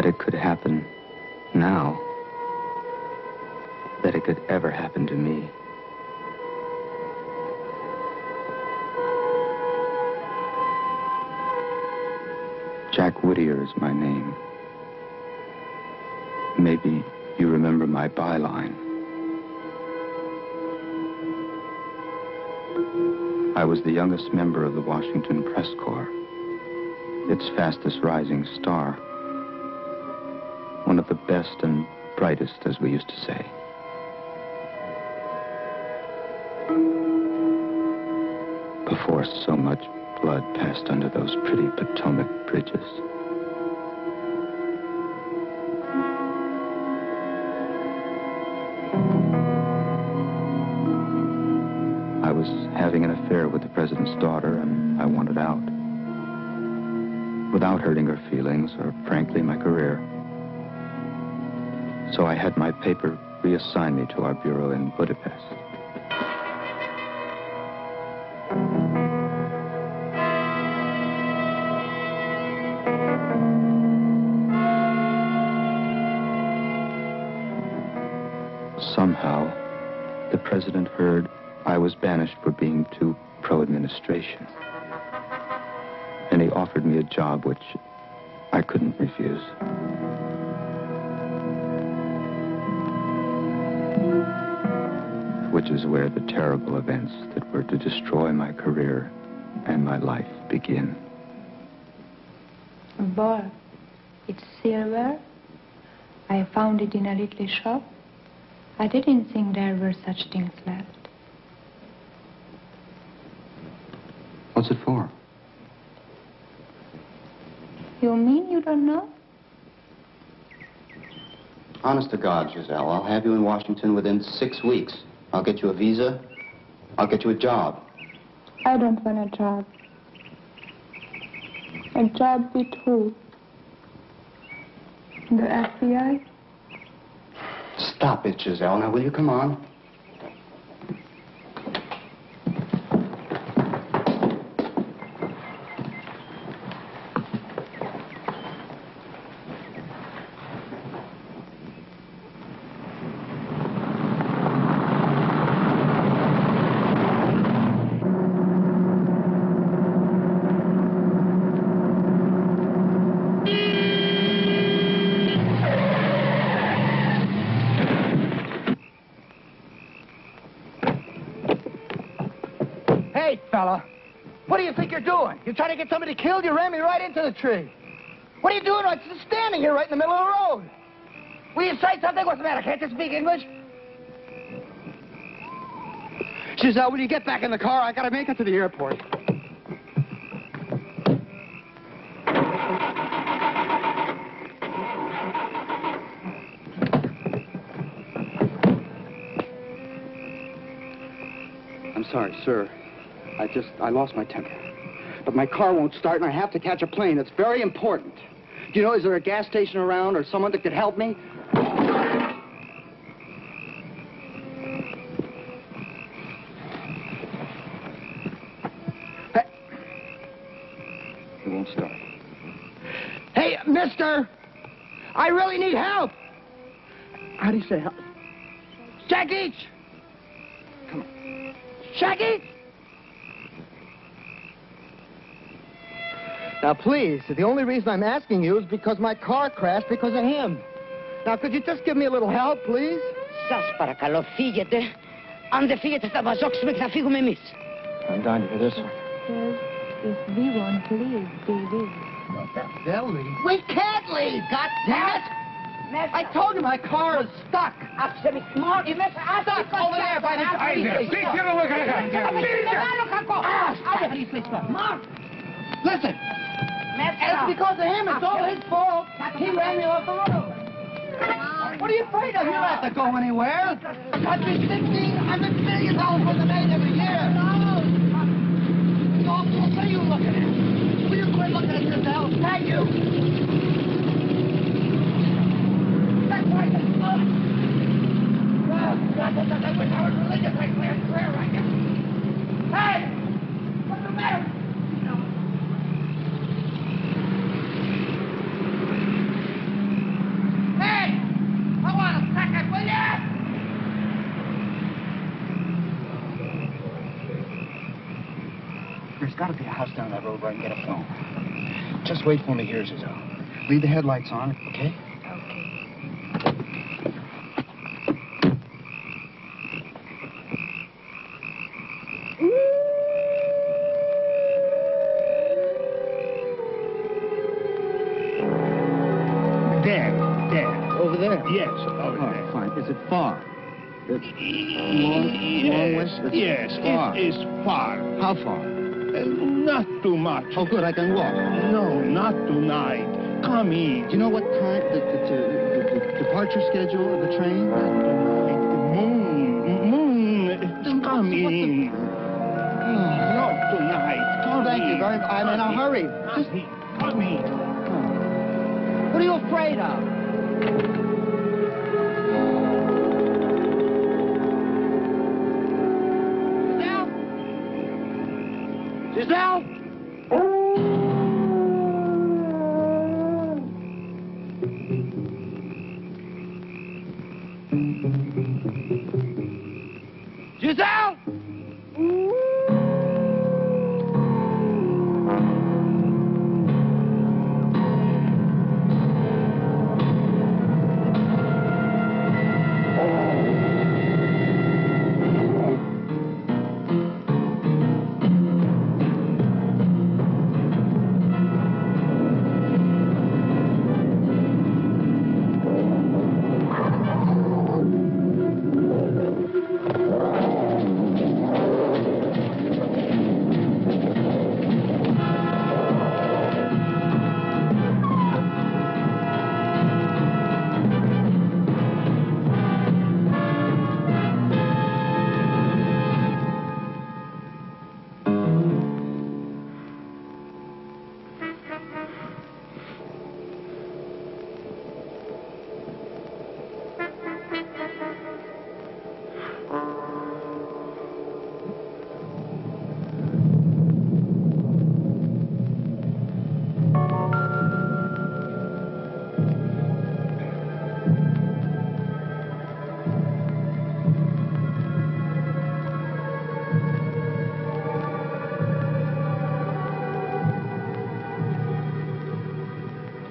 that it could happen now, that it could ever happen to me. Jack Whittier is my name. Maybe you remember my byline. I was the youngest member of the Washington Press Corps, its fastest rising star. One of the best and brightest, as we used to say. Before so much blood passed under those pretty Potomac bridges. I was having an affair with the president's daughter, and I wanted out. Without hurting her feelings, or frankly, my career. So I had my paper reassign me to our bureau in Budapest. Somehow, the president heard I was banished for being too pro-administration. And he offered me a job which I couldn't refuse. Which is where the terrible events that were to destroy my career and my life begin. Boy, it's silver. I found it in a little shop. I didn't think there were such things left. What's it for? You mean you don't know? Honest to God, Giselle, I'll have you in Washington within 6 weeks. I'll get you a visa. I'll get you a job. I don't want a job. A job with who? The FBI? Stop it, Giselle. Now, will you come on? What do you think you're doing? You're trying to get somebody killed? You ran me right into the tree. What are you doing? I'm just standing here right in the middle of the road. Will you say something? What's the matter? Can't you speak English? Giselle, will you get back in the car? I gotta make it to the airport. I'm sorry, sir. I lost my temper. But my car won't start, and I have to catch a plane. It's very important. Do you know, is there a gas station around or someone that could help me? Hey. It won't start. Hey, mister! I really need help! How do you say help? Shaggy! Come on. Shaggy! Now, please, the only reason I'm asking you is because my car crashed because of him. Now, could you just give me a little help, please? Σας παρακαλώ, φύγετε. Αν δεν φύγετε, θα βαζόξουμε και θα φύγουμε εμείς. I'm dying to hear this one. If we won't leave, we will. They'll leave. We can't leave, goddammit! I told you my car is stuck. Άψε με smart. Είμαι Stuck over there by the... How do you say stop? Mark! Listen, it's because of him. It's all his fault. He ran me off the road. What are you afraid of? You don't have to go anywhere. The country's $1,500 billion worth of aid every year. What are you looking at? Will you quit looking at yourself? Thank you. That's right. Oh, God, I wish I was religious. I clear prayer right now. Hey! What's the matter? house down that road where I can get a phone. Just wait for me here, Giselle. Leave the headlights on, okay? There. Over there? Yes, over there. Fine. Is it far? It's long way? Yes, far. it is far. How far? Not too much. Oh, good, I can walk. No, not tonight. Come in. Do you know what time, the departure schedule of the train? Moon. Come in. Not tonight. Come Thank you in. very much. I'm in a hurry. Come in. What are you afraid of? Giselle! Giselle!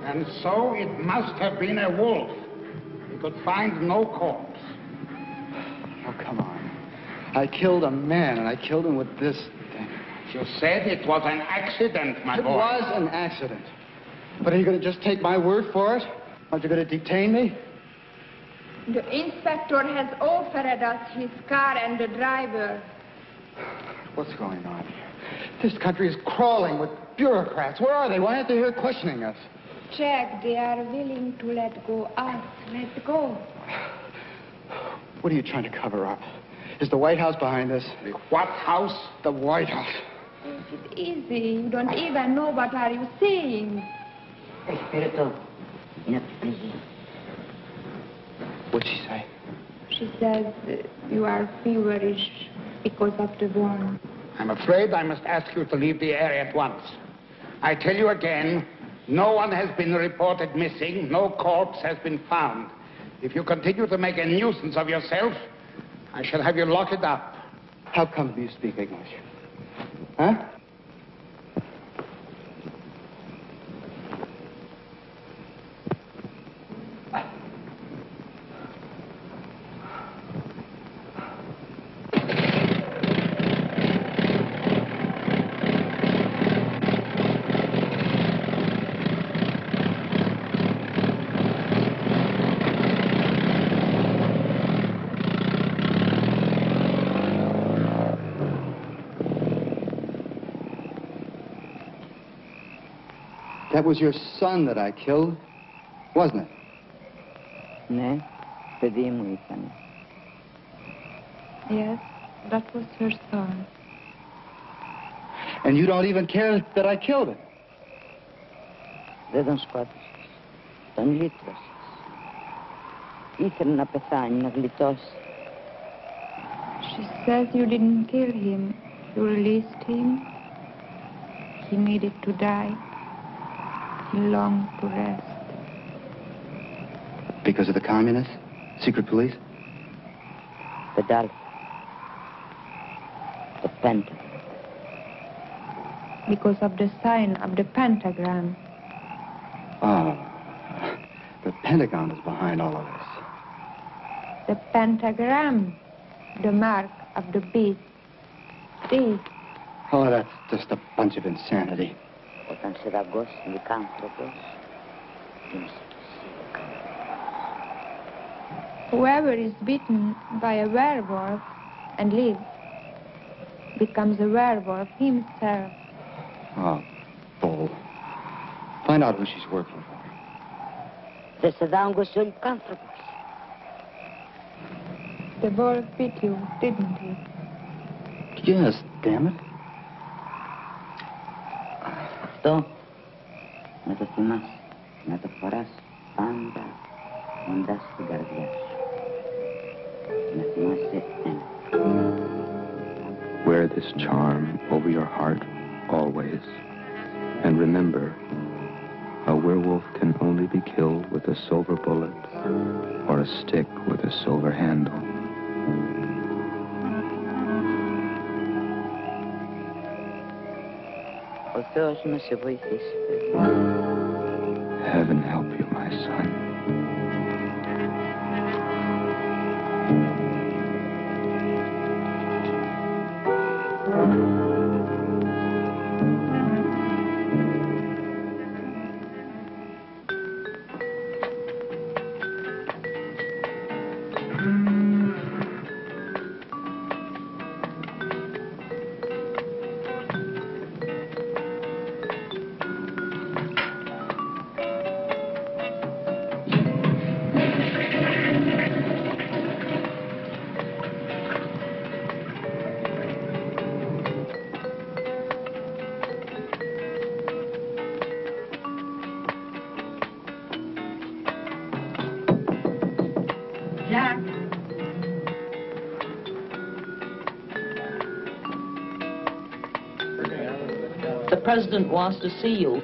And so it must have been a wolf. We could find no corpse. Oh, come on. I killed a man, and I killed him with this thing. You said it was an accident, my boy. It was an accident. But are you going to just take my word for it? Aren't you going to detain me? The inspector has offered us his car and the driver. What's going on here? This country is crawling with bureaucrats. Where are they? Why aren't they here questioning us? Jack, they are willing to let go us. Let go. What are you trying to cover up? Is the White House behind this? The what house? The White House. It's easy. You don't even know what are you saying. Espirito. What'd she say? She says you are feverish because of the wound. I'm afraid I must ask you to leave the area at once. I tell you again, no one has been reported missing. No corpse has been found. If you continue to make a nuisance of yourself, I shall have you lock it up. How come you speak English? Huh? That was your son that I killed, wasn't it? Ne, παιδί μου ήτανε. Yes, that was her son. And you don't even care that I killed him. Δεν τον σκότωσες. Τον λύτρωσες. Ήθελε να πεθάνει, να γλιτώσει. She says you didn't kill him. You released him. He needed to die. He longed to rest. Because of the communists? Secret police? The Dalek. The Pentagon. because of the sign of the pentagram. Oh, the Pentagon is behind all of this. The pentagram, the mark of the beast. See? Oh, that's just a bunch of insanity. Whoever is bitten by a werewolf and lives becomes a werewolf himself. Oh, bull. Find out who she's working for. The wolf bit you, didn't he? Yes, damn it. Что? Это снимаш, это пораз, панда, он даст гордяш. Wear this charm over your heart always. And remember, a werewolf can only be killed with a silver bullet or a stick with a silver handle. Heaven help you, my son. Jack. The president wants to see you.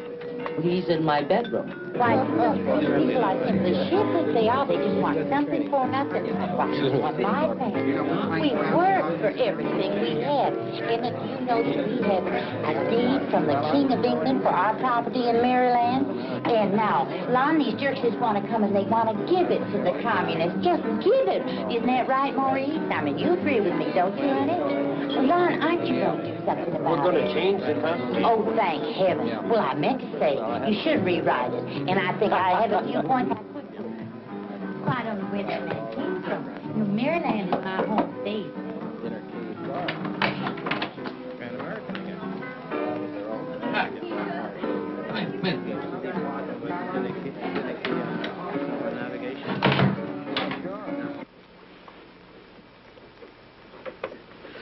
He's in my bedroom. Why, people are simply shiftless. They are. They just want something for nothing. Why, my family, we worked for everything we had. And you know that we had a deed from the King of England for our property in Maryland. And now, Lon, these jerks just want to come and they want to give it to the communists. Just give it. Isn't that right, Maurice? I mean, you agree with me, don't you, honey? Well, Lon, aren't you going to do something about it? We're going to change the Constitution. Oh, thank heaven. Well, I meant to say, you should rewrite it. And I think I have a few points I could do. Well, I don't know where that man came from. You know, Maryland is my home state.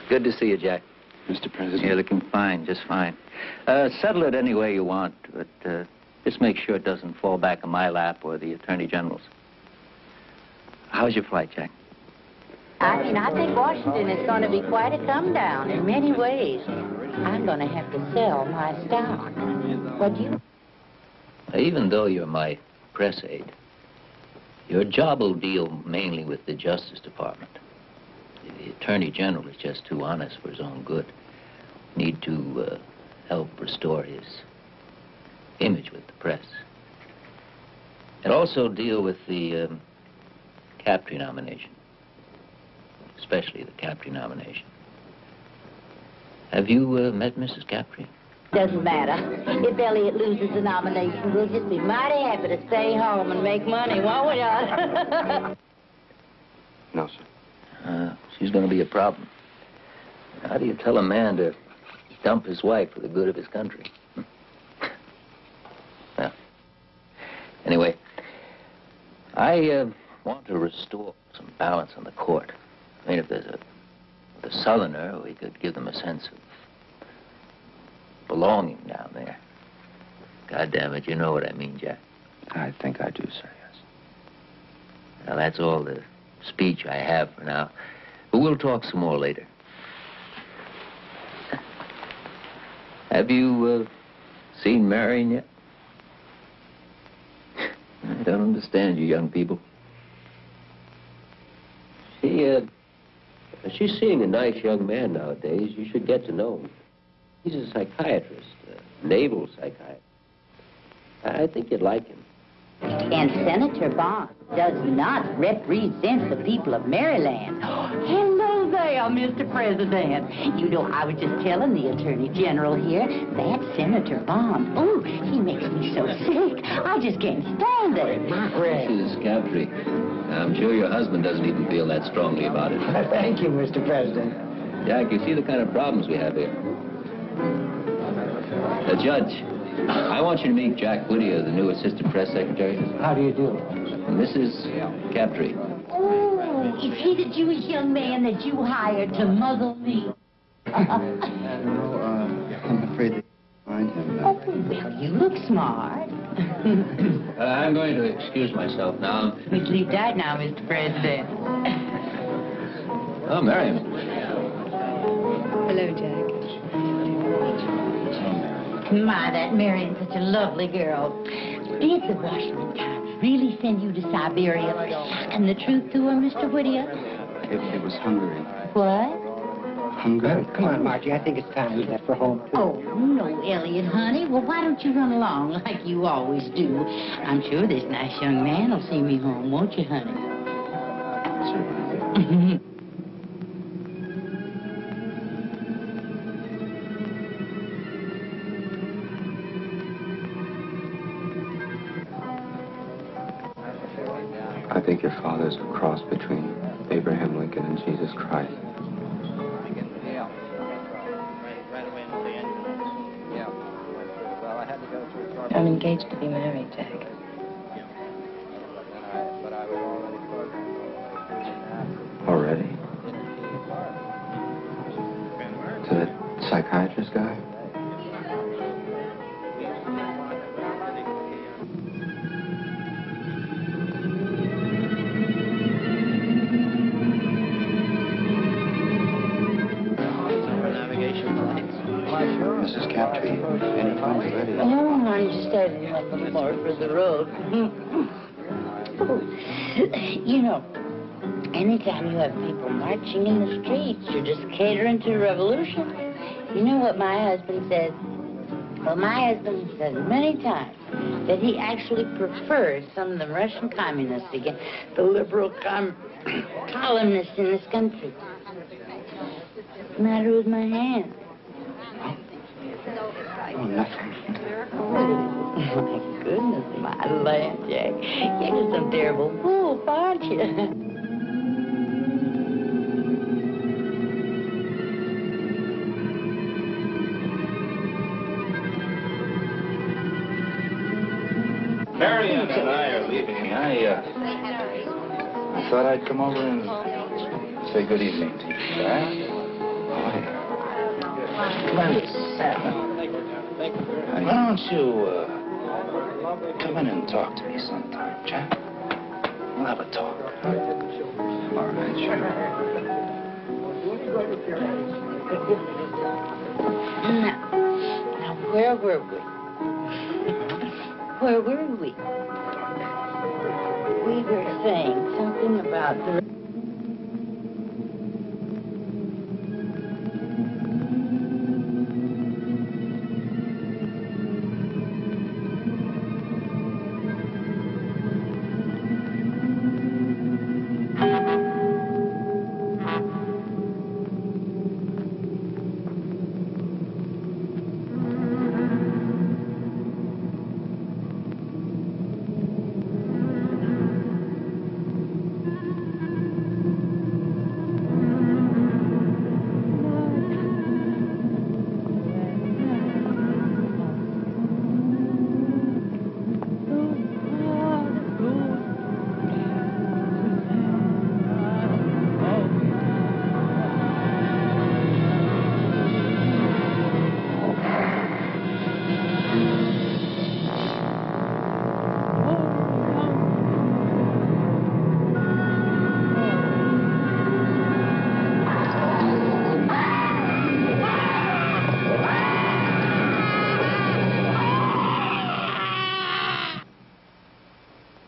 Good to see you, Jack. Mr. President. You're looking fine, just fine. Settle it any way you want, but just make sure it doesn't fall back on my lap or the Attorney General's. How's your flight, Jack? I mean, I think Washington is going to be quite a come down in many ways. I'm going to have to sell my stock. What do you... Even though you're my press aide, your job will deal mainly with the Justice Department. The Attorney General is just too honest for his own good. Need to help restore his image with the press. And also deal with the Captree nomination. Especially the Captree nomination. Have you met Mrs. Captree? Doesn't matter. If Elliot loses the nomination, we'll just be mighty happy to stay home and make money, won't we, John? No, sir. She's going to be a problem. How do you tell a man to dump his wife for the good of his country? Well, anyway, I want to restore some balance on the court. I mean, if there's a Southerner, we could give them a sense of belonging down there. God damn it, you know what I mean, Jack. I think I do, sir, yes. Now, that's all the speech I have for now. But we'll talk some more later. Have you seen Marion yet? I don't understand you young people. She's seeing a nice young man nowadays. You should get to know him. He's a psychiatrist, a naval psychiatrist. I think you'd like him. And Senator Bond does not represent the people of Maryland. Hello there, Mr. President. You know, I was just telling the Attorney General here, that Senator Bond, oh, he makes me so sick. I just can't stand it. Mrs. Captree, I'm sure your husband doesn't even feel that strongly about it. Thank you, Mr. President. Jack, you see the kind of problems we have here. Judge, I want you to meet Jack Whittier, the new Assistant Press Secretary. How do you do? Mrs. Captree. Oh, is he the Jewish young man that you hired to muzzle me? No, I'm afraid they find him. Oh, well, you look smart. I'm going to excuse myself now. We sleep tight now, Mr. President. Oh, Miriam. Hello, Jack. My, that Marion's such a lovely girl. Did the Washington Times really send you to Siberia and the truth to her, Mr. Whittier? It was Hungary. What? Hungary? Come on, Margie. I think it's time we left for home, too. Oh, no, Elliot, honey. Well, why don't you run along like you always do? I'm sure this nice young man will see me home, won't you, honey? Certainly. I think your father's a cross between Abraham Lincoln and Jesus Christ. I'm engaged to be married, Jack. Already? To that psychiatrist guy? Mrs. Captree, anytime you're ready. Oh, I'm just adding a little more for the road. You know, anytime you have people marching in the streets, you're just catering to a revolution. You know what my husband says? Well, my husband says many times that he actually prefers some of the Russian communists against the liberal columnists in this country. What's the matter with my hand? Oh, nothing. Oh, my goodness, my land, Jack. You're just some terrible fool, aren't you? Marion and I are leaving. I thought I'd come over and say good evening to you. Come on, why don't you come in and talk to me sometime, Jack? We'll have a talk. All right, sure. Now, where were we? Where were we? We were saying something about the...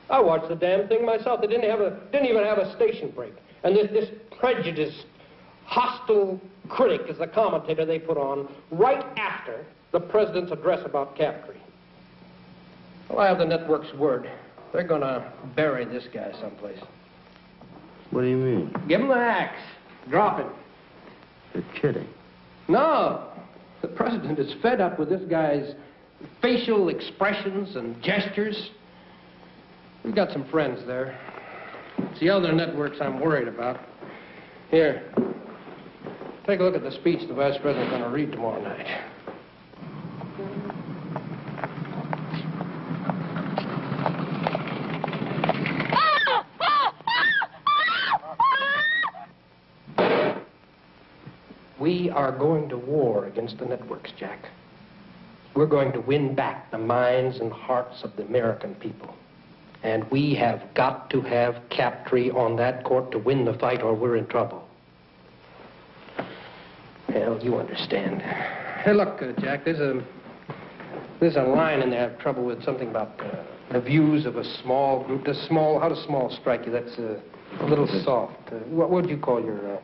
I watched the damn thing myself. They didn't even have a station break. And this prejudiced, hostile critic is the commentator they put on right after the president's address about Captree. Well, I have the network's word. They're gonna bury this guy someplace. What do you mean? Give him the axe. Drop him. You're kidding. No. The president is fed up with this guy's facial expressions and gestures. We've got some friends there. It's the other networks I'm worried about. Here. Take a look at the speech the vice president's going to read tomorrow night. We are going to war against the networks, Jack. We're going to win back the minds and hearts of the American people. And we have got to have Captree on that court to win the fight, or we're in trouble. Hell, you understand. Hey, look, Jack, there's a line in there I have trouble with, something about the views of a small group. How does small strike you? That's a little soft. What would you call your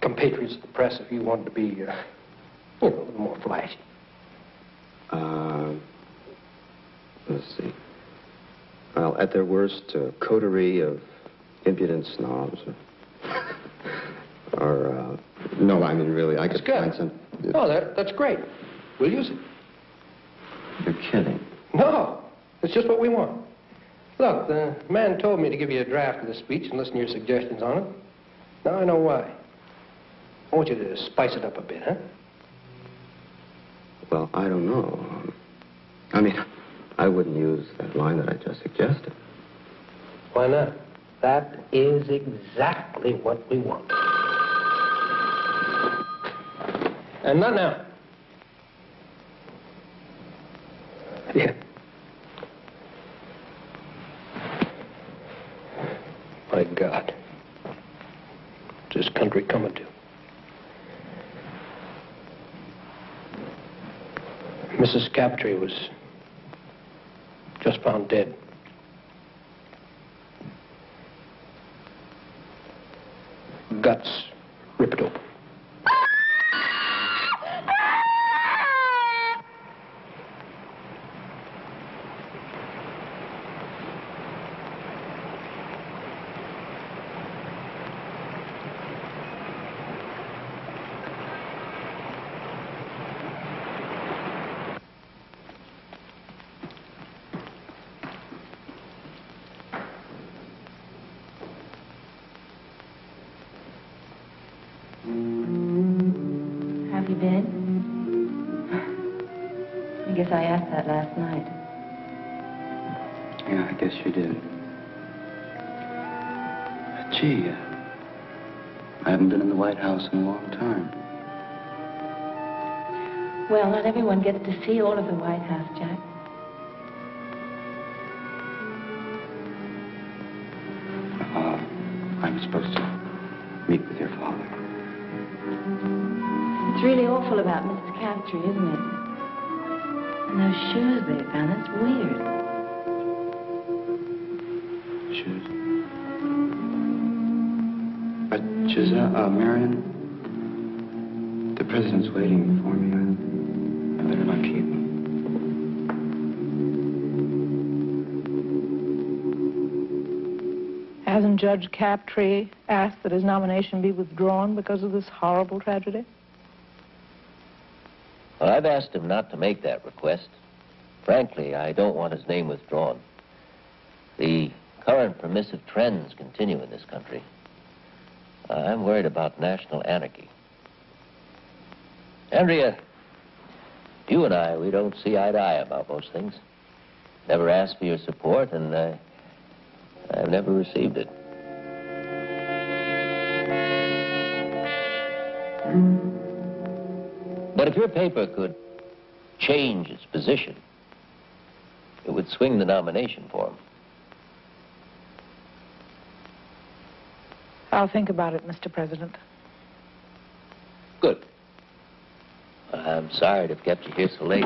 compatriots of the press if you wanted to be, you know, a little more flashy? Let's see. Well, at their worst, a coterie of impudent snobs. Or, no, I mean, really, I could find some... Oh, that's great. We'll use it. You're kidding. No, it's just what we want. Look, the man told me to give you a draft of the speech and listen to your suggestions on it. Now I know why. I want you to spice it up a bit, huh? Well, I don't know. I mean, I wouldn't use that line that I just suggested. Why not? That is exactly what we want. And not now. Yeah. My God. What's this country coming to? Mrs. Captree was just found dead. Guts ripped open. Have you been? I guess I asked that last night. Yeah, I guess you did. Gee, I haven't been in the White House in a long time. Well, not everyone gets to see all of the White House, Jack. I'm supposed to meet with your father. It's really awful about Mrs. Captree, isn't it? And those shoes they found, that's weird. Shoes? Giselle, Marion, the president's waiting for me. I better not keep him. Hasn't Judge Captree asked that his nomination be withdrawn because of this horrible tragedy? Well, I've asked him not to make that request. Frankly, I don't want his name withdrawn. The current permissive trends continue in this country. I'm worried about national anarchy. Andrea, you and I, we don't see eye to eye about most things. Never asked for your support, and I've never received it. But if your paper could change its position, it would swing the nomination for him. I'll think about it, Mr. President. Good. I'm sorry to have kept you here so late.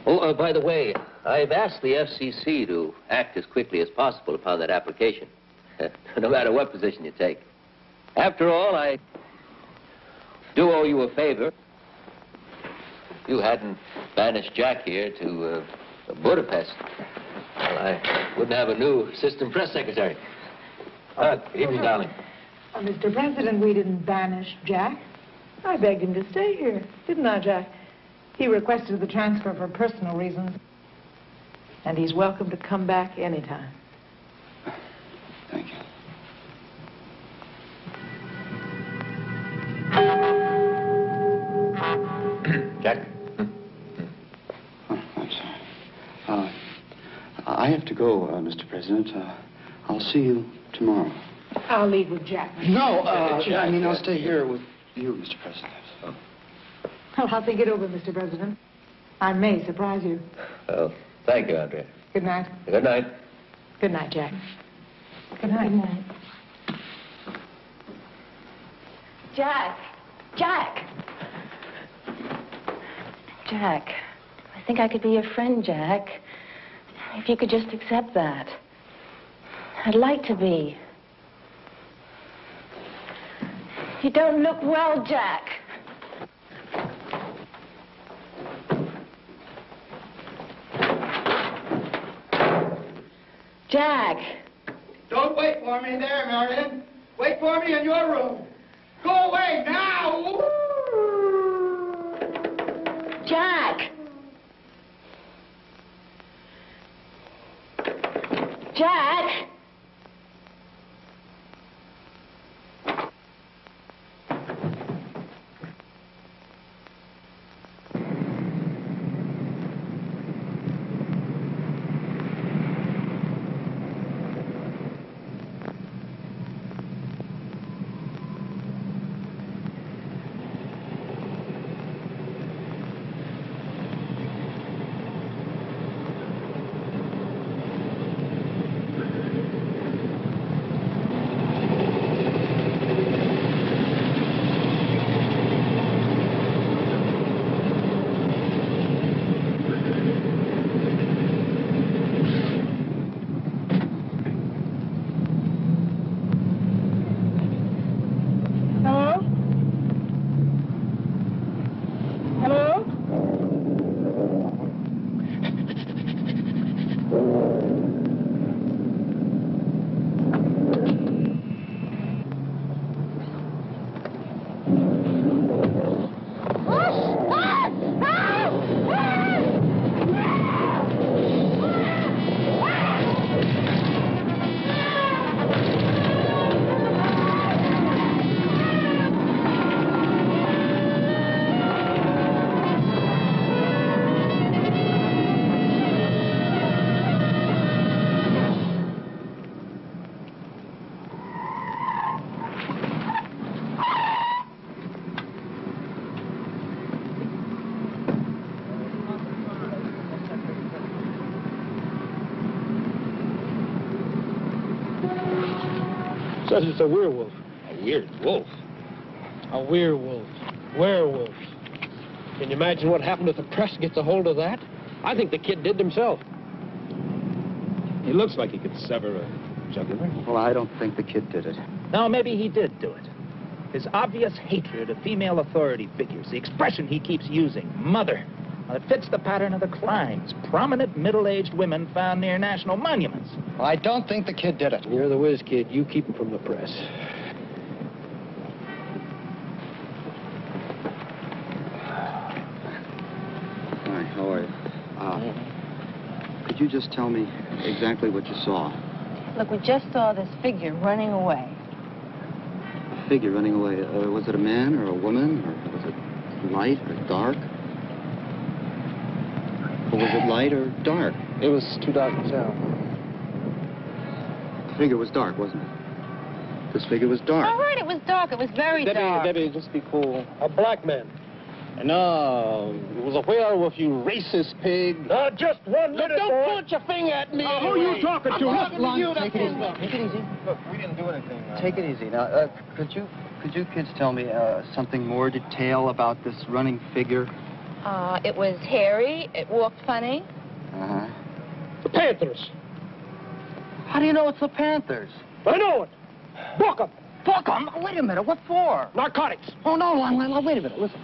Oh, by the way, I've asked the FCC to act as quickly as possible upon that application, no matter what position you take. After all, do owe you a favor. If you hadn't banished Jack here to Budapest, well, I wouldn't have a new assistant press secretary. Good evening, darling. Mr. President, we didn't banish Jack. I begged him to stay here, didn't I, Jack? He requested the transfer for personal reasons. And he's welcome to come back anytime. Thank you. Jack? Oh, I'm sorry. I have to go, Mr. President. I'll see you tomorrow. I'll leave with Jack. No, I mean, I'll stay here with you, Mr. President. Well, I'll think it over, Mr. President. I may surprise you. Well, thank you, Andrea. Good night. Good night. Good night, Jack. Good night. Good night. Jack! Jack! Jack, I think I could be your friend, Jack. If you could just accept that. I'd like to be. You don't look well, Jack. Jack! Don't wait for me there, Marion. Wait for me in your room. Go away now! Jack! Jack! Says it's a werewolf. A weird wolf? A werewolf. Werewolf. Can you imagine what happened if the press gets a hold of that? I think the kid did himself. He looks like he could sever a jugular. Well, I don't think the kid did it. No, maybe he did do it. His obvious hatred of female authority figures, the expression he keeps using, mother, well, it fits the pattern of the crimes. Prominent middle-aged women found near national monuments. I don't think the kid did it. You're the whiz kid. You keep him from the press. Hi, how are you? Could you just tell me exactly what you saw? Look, we just saw this figure running away. A figure running away. Was it a man or a woman? Or was it light or dark? Or was it light or dark? It was too dark to tell. The figure was dark, wasn't it? This figure was dark. All right, it was dark. It was very dark. Debbie, just be cool. A black man. No, it was a werewolf, you racist pig. Just 1 minute, Don't point your finger at me. Who are you talking to? Take it easy. Take it easy. Look, we didn't do anything. Take it easy. Now, could you kids tell me something more detail about this running figure? It was hairy. It walked funny. Uh-huh. The Panthers. How do you know it's the Panthers? I know it. Book 'em. Fuck 'em? Wait a minute, what for? Narcotics. Oh, no, wait a minute, listen.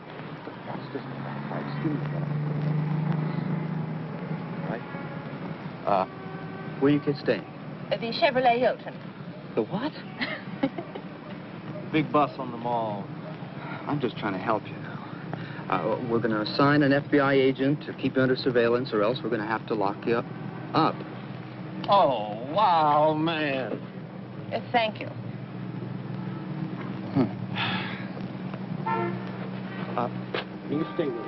Where you kids staying? The Chevrolet Hilton. The what? Big bus on the mall. I'm just trying to help you now. We're going to assign an FBI agent to keep you under surveillance, or else we're going to have to lock you up. Oh, wow, man. Thank you. You stay with me.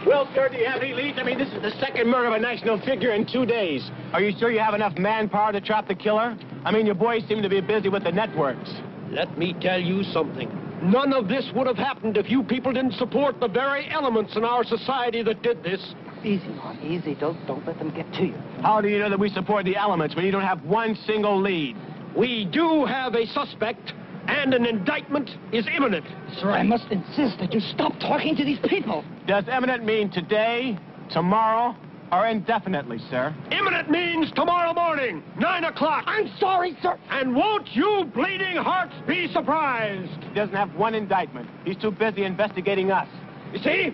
Well, sir, do you have any leads? I mean, this is the second murder of a national figure in 2 days. Are you sure you have enough manpower to trap the killer? I mean, your boys seem to be busy with the networks. Let me tell you something. None of this would have happened if you people didn't support the very elements in our society that did this. Easy, Mom, easy. Don't let them get to you. How do you know that we support the elements when you don't have one single lead? We do have a suspect, and an indictment is imminent. Sir, I must insist that you stop talking to these people. Does imminent mean today, tomorrow, or indefinitely, sir? Imminent means tomorrow morning, 9 o'clock. I'm sorry, sir. And won't you bleeding hearts be surprised? He doesn't have one indictment. He's too busy investigating us. You see?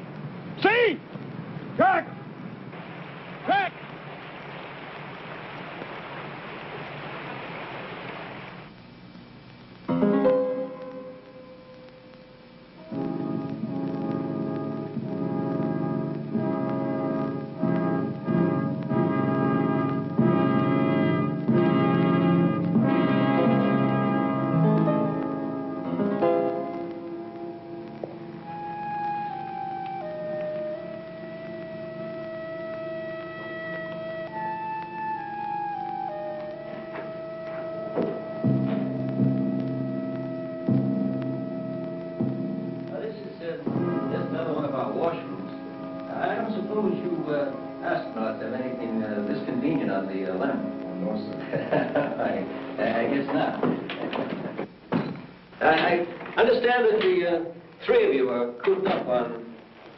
See? Jack! Jack! I understand that the three of you are cooped up on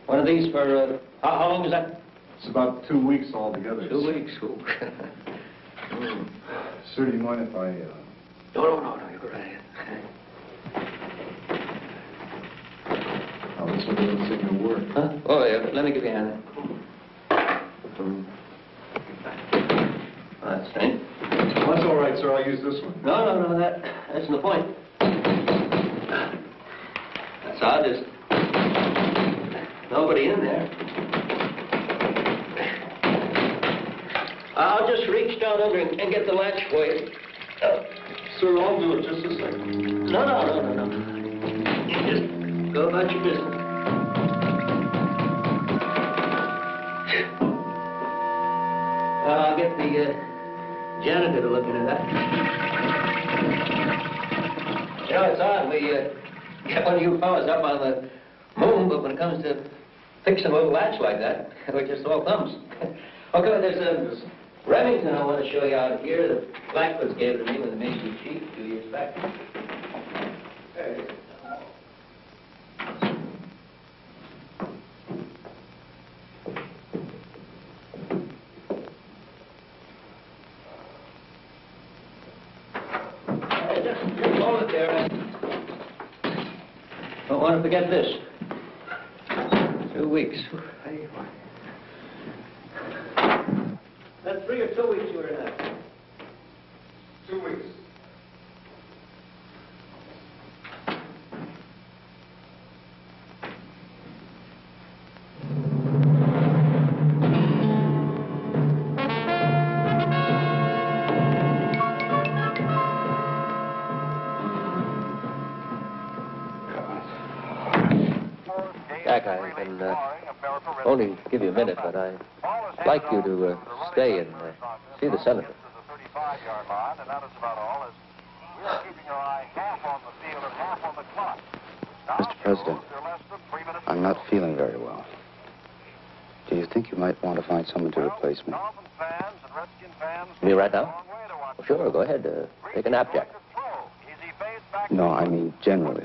one of these for, how long is that? It's about 2 weeks altogether. 2 weeks. Ooh. Sir, do you mind if I... No, you go right ahead. I'll just look at the signal work. Huh? Oh, yeah, let me give you a hand. That's strange. Well, that's all right, sir. I'll use this one. No, that's no point. That's odd. There's nobody in there. I'll just reach down under and get the latch for you. Sir, I'll do it. Just a second. No. You just go about your business. I'll get the janitor to look into that. You know, it's odd. We get one of you fellas up on the moon, but when it comes to fixing a little latch like that, we just all thumbs. Okay, there's a Remington I want to show you out here that Blackwood's gave it to me when they made you chief a few years back. There it is. Just hold it there. Don't want to forget this. 2 weeks. That's 3 or 2 weeks you were in that. 2 weeks. Jack, I can only give you a minute, but I'd like you to stay and see the senator. Mr. President, I'm not feeling very well. Do you think you might want to find someone to replace me? You mean right now? Well, sure, go ahead. Take a nap, Jack. No, I mean generally.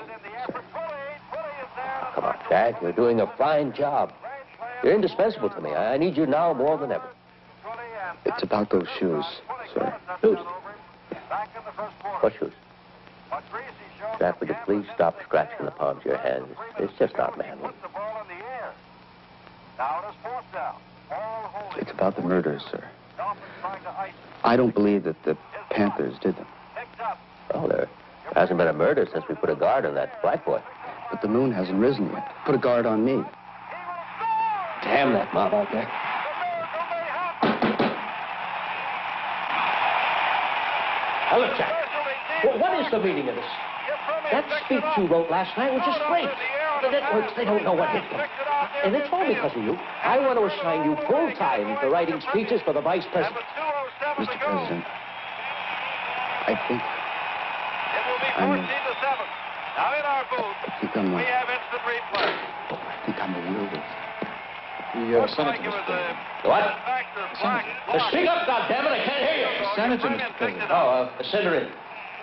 Come on, Jack. You're doing a fine job. You're indispensable to me. I need you now more than ever. It's about those shoes, sir. Shoes? What shoes? Jack, would you please stop scratching the palms of your hands? It's just not manly. It's about the murders, sir. I don't believe that the Panthers did them. Well, there hasn't been a murder since we put a guard on that black boy. But the moon hasn't risen yet. Put a guard on me. Damn that mob out there. Now, look, Jack. What is the meaning of this? That speech you wrote last night was just great. The networks, they don't know what hit them. And it's all because of you. I want to assign you full time for writing speeches for the vice president. Mr. President, I think I'm a werewolf. The senator, Mr. President. What? Senator. Speak up, goddammit, I can't hear you. Senator, Mr. President. Oh, send her in.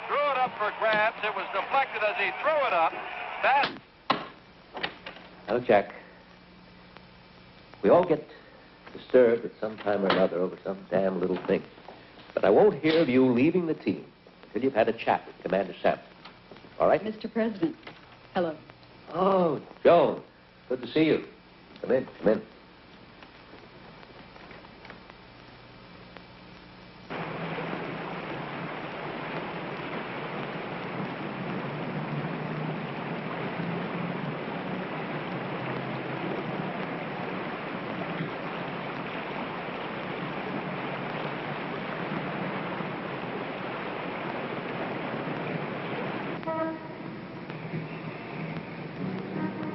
Threw it up for grabs. It was deflected as he threw it up. Now, Jack, we all get disturbed at some time or another over some damn little thing. But I won't hear of you leaving the team until you've had a chat with Commander Sam. All right? Mr. President, hello. Oh, Joan, good to see you. Come in, come in.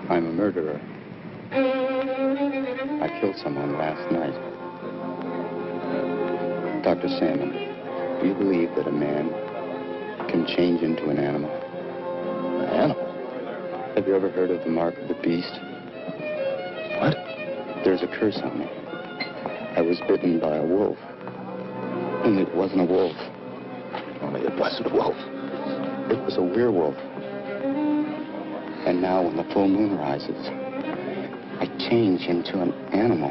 I'm a murderer. I killed someone last night. Dr. Salmon, do you believe that a man can change into an animal? An animal? Have you ever heard of the mark of the beast? What? There's a curse on me. I was bitten by a wolf. And it wasn't a wolf. Only it wasn't a wolf. It was a werewolf. And now when the full moon rises, I change into an animal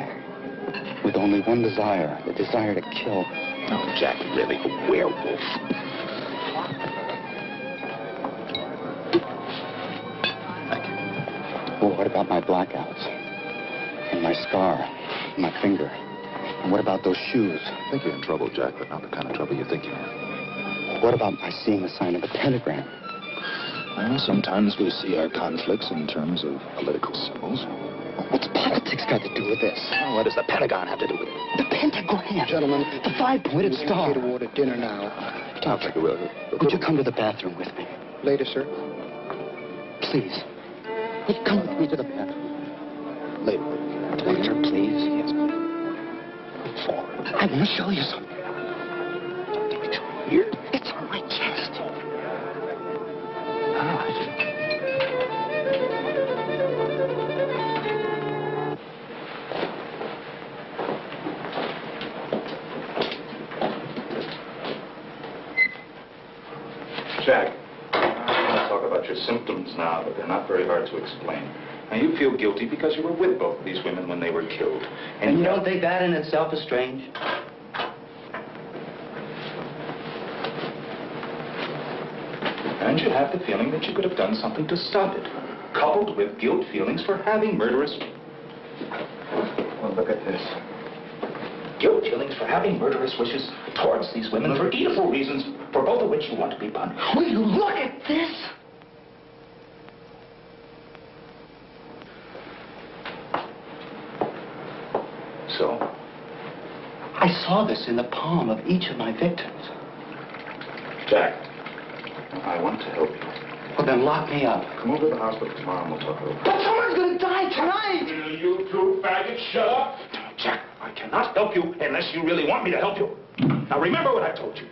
with only one desire, the desire to kill. Oh, Jack, really, a werewolf. Well, what about my blackouts? And my scar, and my finger? And what about those shoes? I think you're in trouble, Jack, but not the kind of trouble you think you're in. What about my seeing the sign of a pentagram? Well, sometimes we see our conflicts in terms of political symbols. What's politics got to do with this? Well, what does the Pentagon have to do with it? The pentagram. Gentlemen, the five-pointed star. To order dinner now. I'll take a will. Would you come to the bathroom with me? Later, sir. Please. Would you come with me to the bathroom? Later. Later, please. Yes. Forward. I want to show you something. Here? It's on my chest. All right. Jack, I want to talk about your symptoms now, but they're not very hard to explain. Now, you feel guilty because you were with both of these women when they were killed. And you don't think that in itself is strange? And you have the feeling that you could have done something to stop it, coupled with guilt feelings for having murderous... Well, look at this. Guilt feelings for having murderous wishes towards these women for evil reasons, for both of which you want to be punished. Will you look at this? So? I saw this in the palm of each of my victims. Jack, I want to help you. Well, then lock me up. Come over to the hospital tomorrow and we'll talk over it. But someone's gonna die tonight! Will you two faggots shut up? Jack, I cannot help you unless you really want me to help you. Now remember what I told you.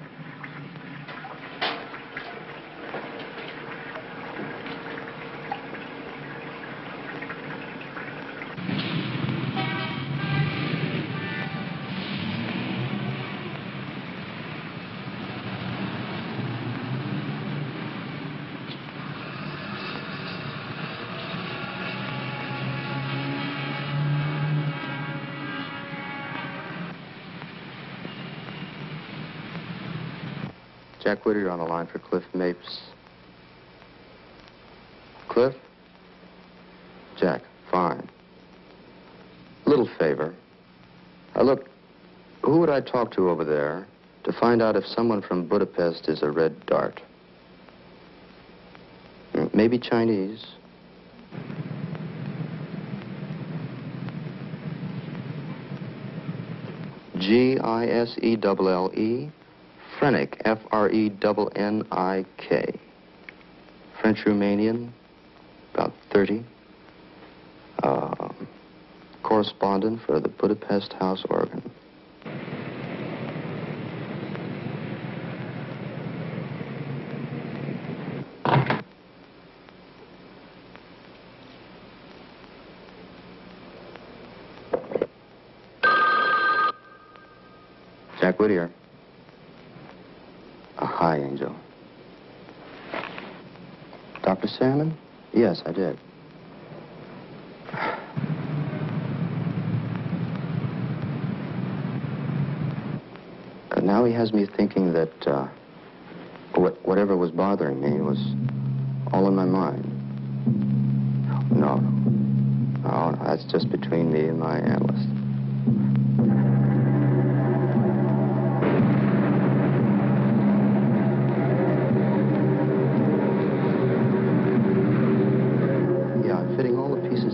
Jack Whittier on the line for Cliff Mapes. Cliff? Jack, fine. Little favor. Look, who would I talk to over there to find out if someone from Budapest is a red dart? Maybe Chinese. G-I-S-E-L-L-E. Frenick, F-R-E-N-N-I-K. French-Romanian, about 30. Correspondent for the Budapest House Organ. Jack Whittier. Hi, Angel. Dr. Salmon? Yes, I did. Now he has me thinking that whatever was bothering me was all in my mind. No, that's just between me and my analyst.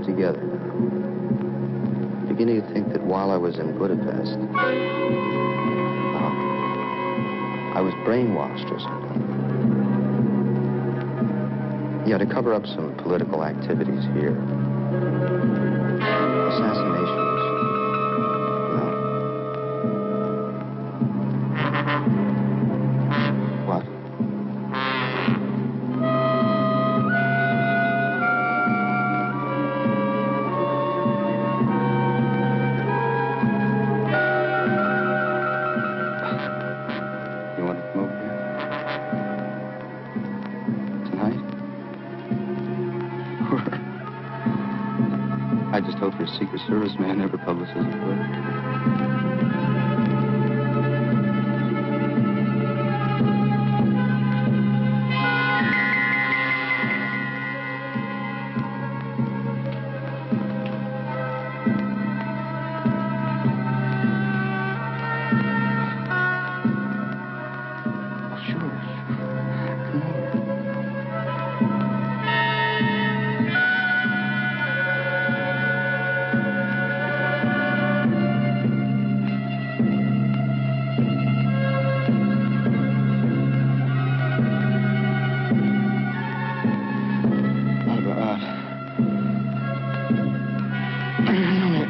Together now. Beginning to think that while I was in Budapest, I was brainwashed or something. Yeah, to cover up some political activities here. Assassinations. What? I just hope your Secret Service man never publishes a book.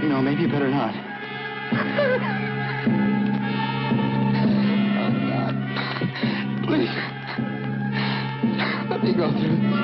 No, maybe you better not. Oh, God. Please. Let me go through this.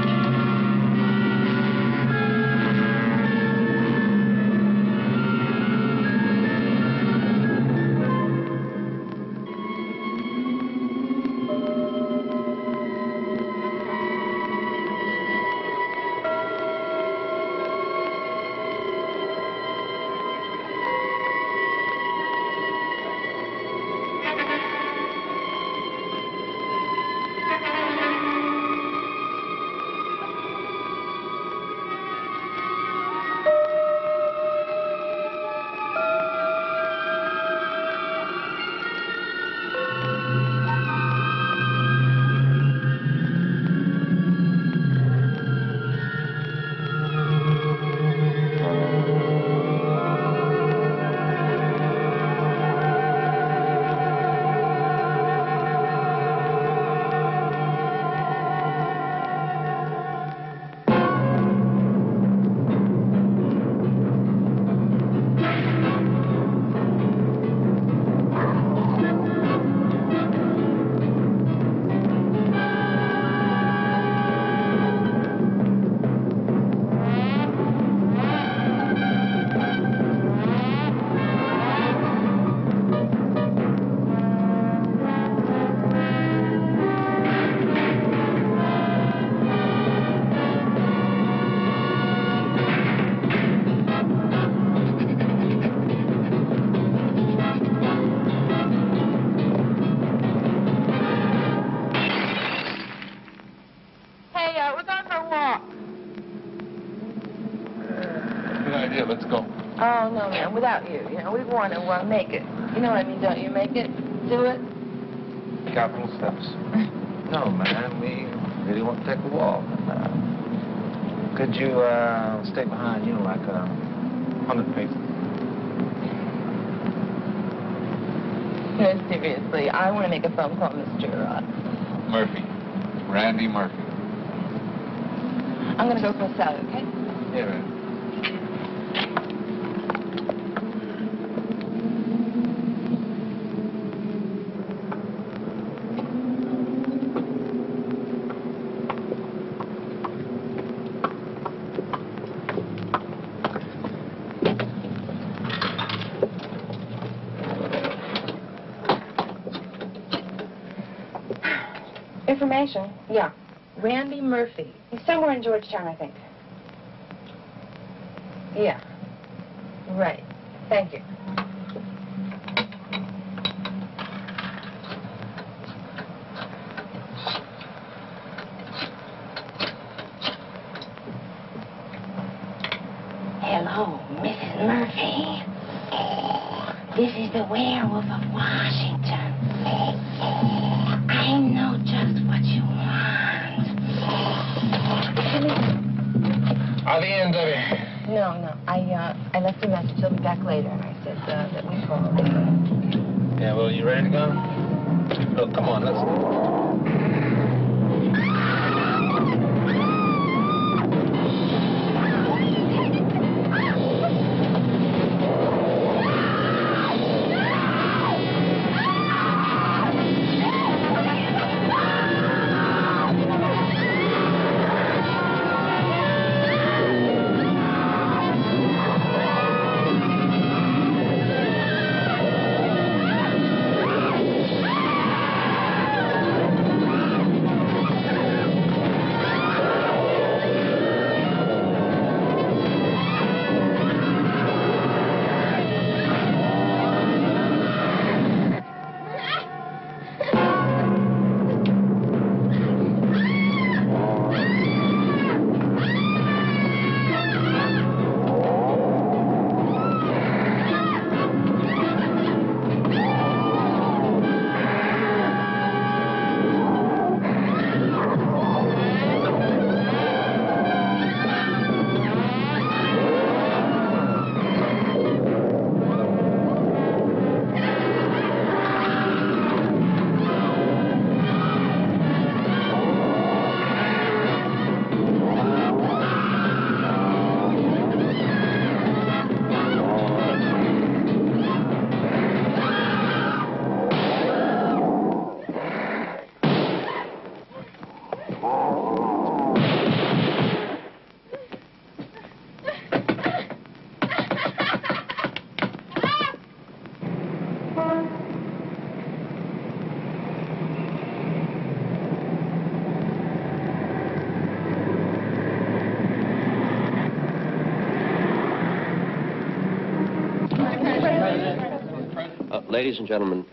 let's go. Oh, no, man, without you. You know, we want to make it. You know what I mean, don't you? Make it. Do it. Capital steps. No, man, we really want to take a walk. Could you stay behind, you know, like 100 paces? No, seriously, I want to make a phone call, Mr. Murphy. Randy Murphy. I'm going to go for a salad, okay? Yeah, man. Information? Yeah. Randy Murphy. He's somewhere in Georgetown, I think. Yeah. Right. Thank you. Hello, Mrs. Murphy. This is the Werewolf of Washington. I know just what you want. Are the ends of it? No. I left a message. He'll be back later, and I said that we called. Yeah, well, you ready to go? Look, come on, let's... Ladies and gentlemen,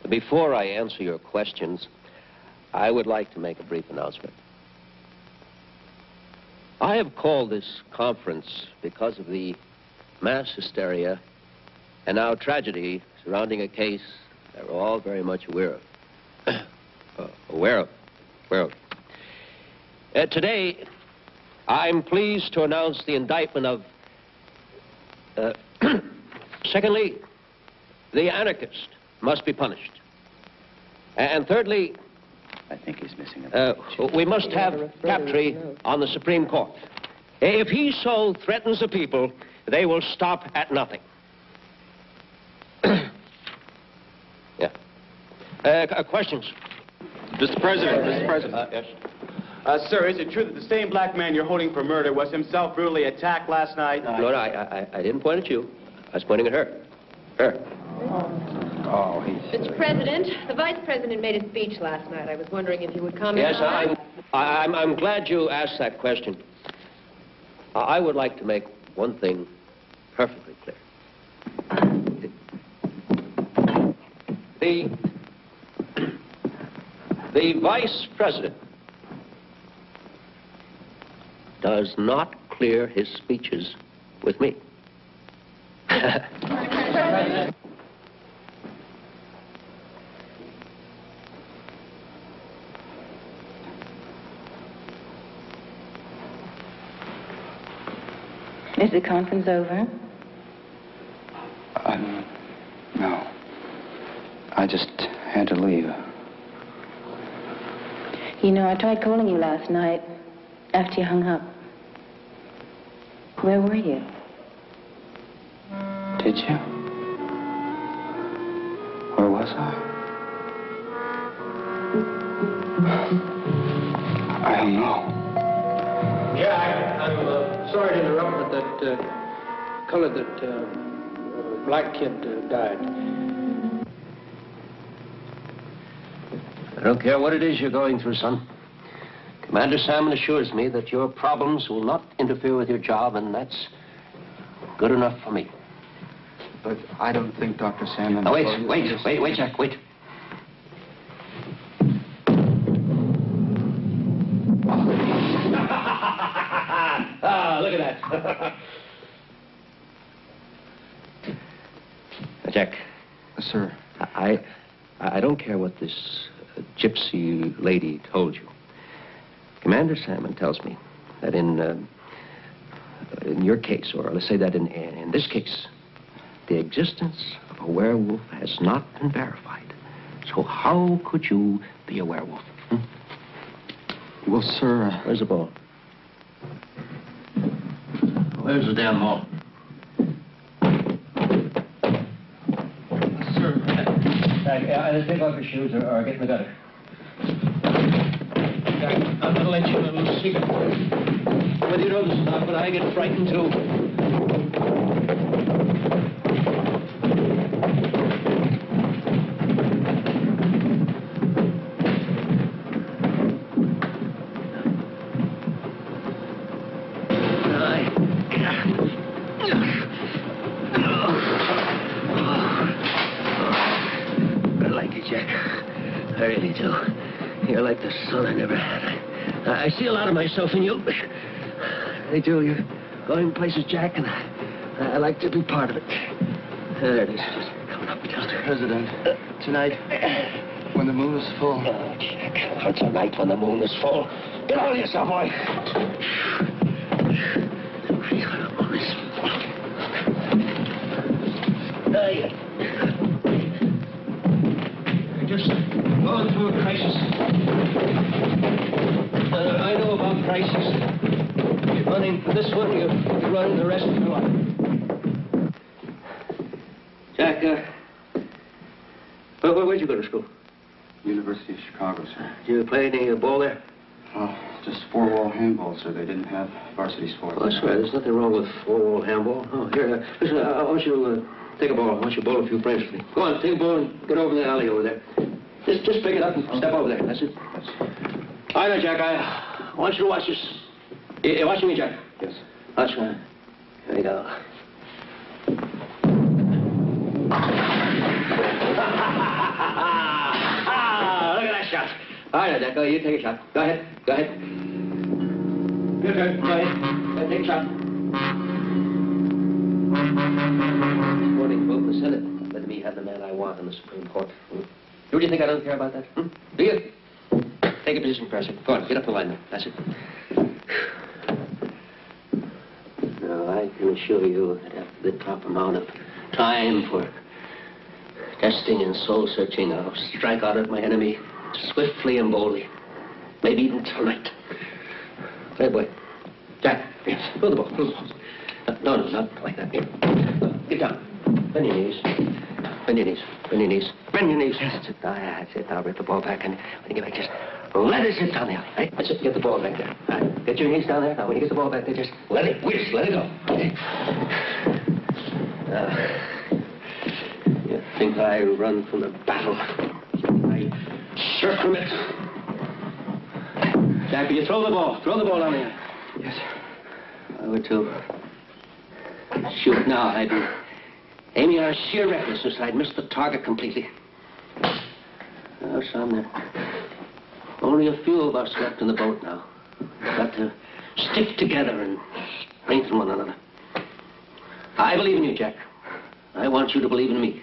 before I answer your questions, I would like to make a brief announcement. I have called this conference because of the mass hysteria and now tragedy surrounding a case that we're all very much aware of. Today, I'm pleased to announce the indictment of, secondly, the anarchist must be punished. And thirdly, I think he's missing we must have Captree on the Supreme Court. If he so threatens the people, they will stop at nothing. Yeah. Questions? Mr. President. Yes. Sir, is it true that the same black man you're holding for murder was himself brutally attacked last night? No, I didn't point at you. I was pointing at her. Her. Oh, Mr. President, the Vice President made a speech last night. I was wondering if you would comment Yes, on it. I'm glad you asked that question. I would like to make one thing perfectly clear. The Vice President does not clear his speeches with me. Is the conference over? No. I just had to leave. You know, I tried calling you last night after you hung up. Where were you? Did you? Where was I? I don't know. Yeah, I'm sorry to interrupt, but that black kid died. I don't care what it is you're going through, son. Commander Salmon assures me that your problems will not interfere with your job, and that's good enough for me. But I don't think Dr. Salmon... Now, wait, Jack, wait. Look at that. Now, Jack. Sir. I don't care what this gypsy lady told you. Commander Salmon tells me that in your case, or let's say that in this case, the existence of a werewolf has not been verified. So how could you be a werewolf? Well, sir... Where's the ball? Where's the damn ball? Sir... Either take off your shoes or get in the gutter. I'm going to let you in a little secret. Whether you know this or not, but I get frightened too. I like you, Jack. I really do. You're like the son I never had. I see a lot of myself in you. I do. You're going places, Jack, and I like to be part of it. There it is. Just coming up. Mr. President, tonight, when the moon is full... Oh, Jack. Tonight when the moon is full. Get on yourself, boy. You're just going through a crisis. I know about crises. You're running for this one, you're running the rest of your life. Jack, where'd you go to school? University of Chicago, sir. Did you play any ball there? Oh, just four-wall handball, sir. They didn't have varsity sports. Oh, that's right. There's nothing wrong with four-wall handball. Oh, here, listen, I want you to take a ball. I want you to bowl a few frames for me. Go on, take a ball and get over in the alley over there. Just pick it up and step over there. That's it. All right, Jack, I want you to watch this. You're watching me, Jack? Yes. Watch me. Here we go. Look at that shot. All right, Jack, you take a shot. Go ahead. Your turn. Go ahead. Take a shot. Morning, vote the Senate. Let me have the man I want in the Supreme Court. Do you think I don't care about that? Do you? Take a position, Professor. Go on, get up the line now. That's it. Now, I can assure you that after the proper amount of time for testing and soul-searching, I'll strike out at my enemy swiftly and boldly. Maybe even tonight. Hey, boy. Jack, yes. Throw the ball. No, not like that. Here. Get down. Bend your knees. Bend your knees. That's it. That's it. Now rip the ball back, and when you get back, just let it sit down there. Right? That's it. Get the ball back there. All right. Get your knees down there. Now, when you get the ball back there, just let it whisk. Let it go. Okay. You think I run from the battle? I shirk from it. Jack, will you throw the ball? Throw the ball down there. Yes, sir. I would to shoot now. I'd be aiming on sheer recklessness. I'd miss the target completely. Oh, son, there only a few of us left in the boat now. We've got to stick together and strengthen one another. I believe in you, Jack. I want you to believe in me.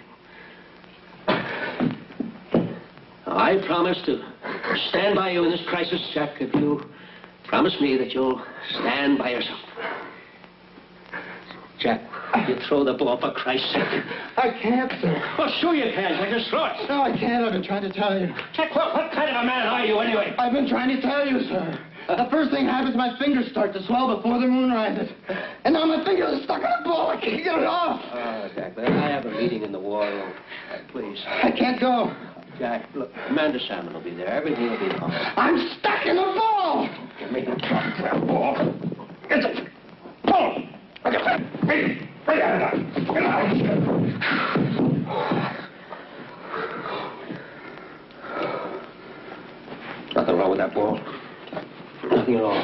I promise to stand by you in this crisis, Jack, if you promise me that you'll stand by yourself. Jack, you throw the ball, for Christ's sake. I can't, sir. Well, sure you can. Jack, just throw it. No, I can't. I've been trying to tell you. Jack, what kind of a man are you, anyway? I've been trying to tell you, sir. The first thing happens, my fingers start to swell before the moon rises. And now my fingers are stuck in a ball. I can't get it off. Oh, Jack, I have a meeting in the war room. Please. I can't go. Jack, look, Commander Salmon will be there. Everything will be all right. I'm stuck in the ball. Give me the that ball. It's a ball. Nothing wrong with that ball. Nothing at all.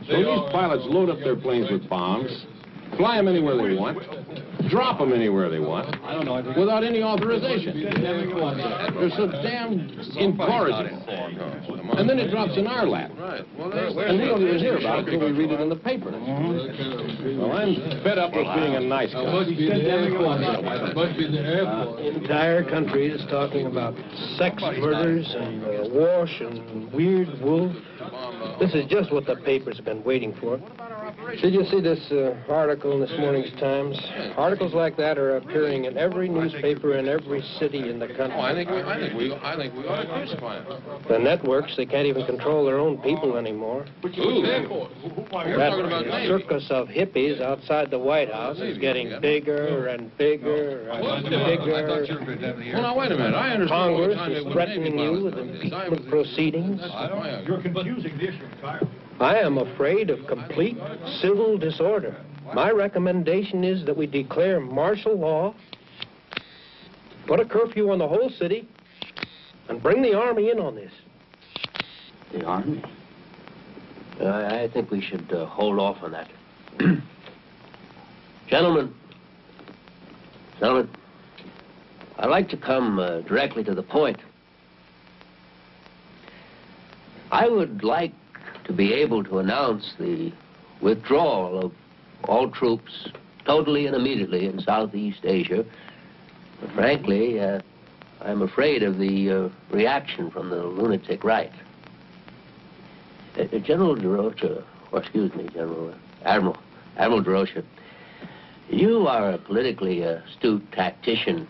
So these pilots load up their planes with bombs, fly them anywhere they want, drop them anywhere they want, without any authorization. They're so damn incorrigible. And then it drops in our lap. And we don't even hear about it until we read it in the paper. Well, I'm fed up with being a nice guy. The entire country is talking about sex murders and wash and weird wool. This is just what the papers have been waiting for. Did you see this article in this morning's Times? Articles like that are appearing in every newspaper in every city in the country. Oh, I think we ought to crucify them. The networks, they can't even control their own people anymore. That circus of hippies outside the White House is getting bigger and bigger and bigger. Well, now, wait a minute. I understand. Congress is threatening you with impeachment proceedings. You're confusing the issue entirely. I am afraid of complete civil disorder. My recommendation is that we declare martial law, put a curfew on the whole city, and bring the Army in on this. The Army? I think we should hold off on that. Gentlemen, I'd like to come directly to the point. I would like to be able to announce the withdrawal of all troops totally and immediately in Southeast Asia. But frankly, I'm afraid of the reaction from the lunatic right. General DeRocha, or excuse me, Admiral DeRocha, you are a politically astute tactician,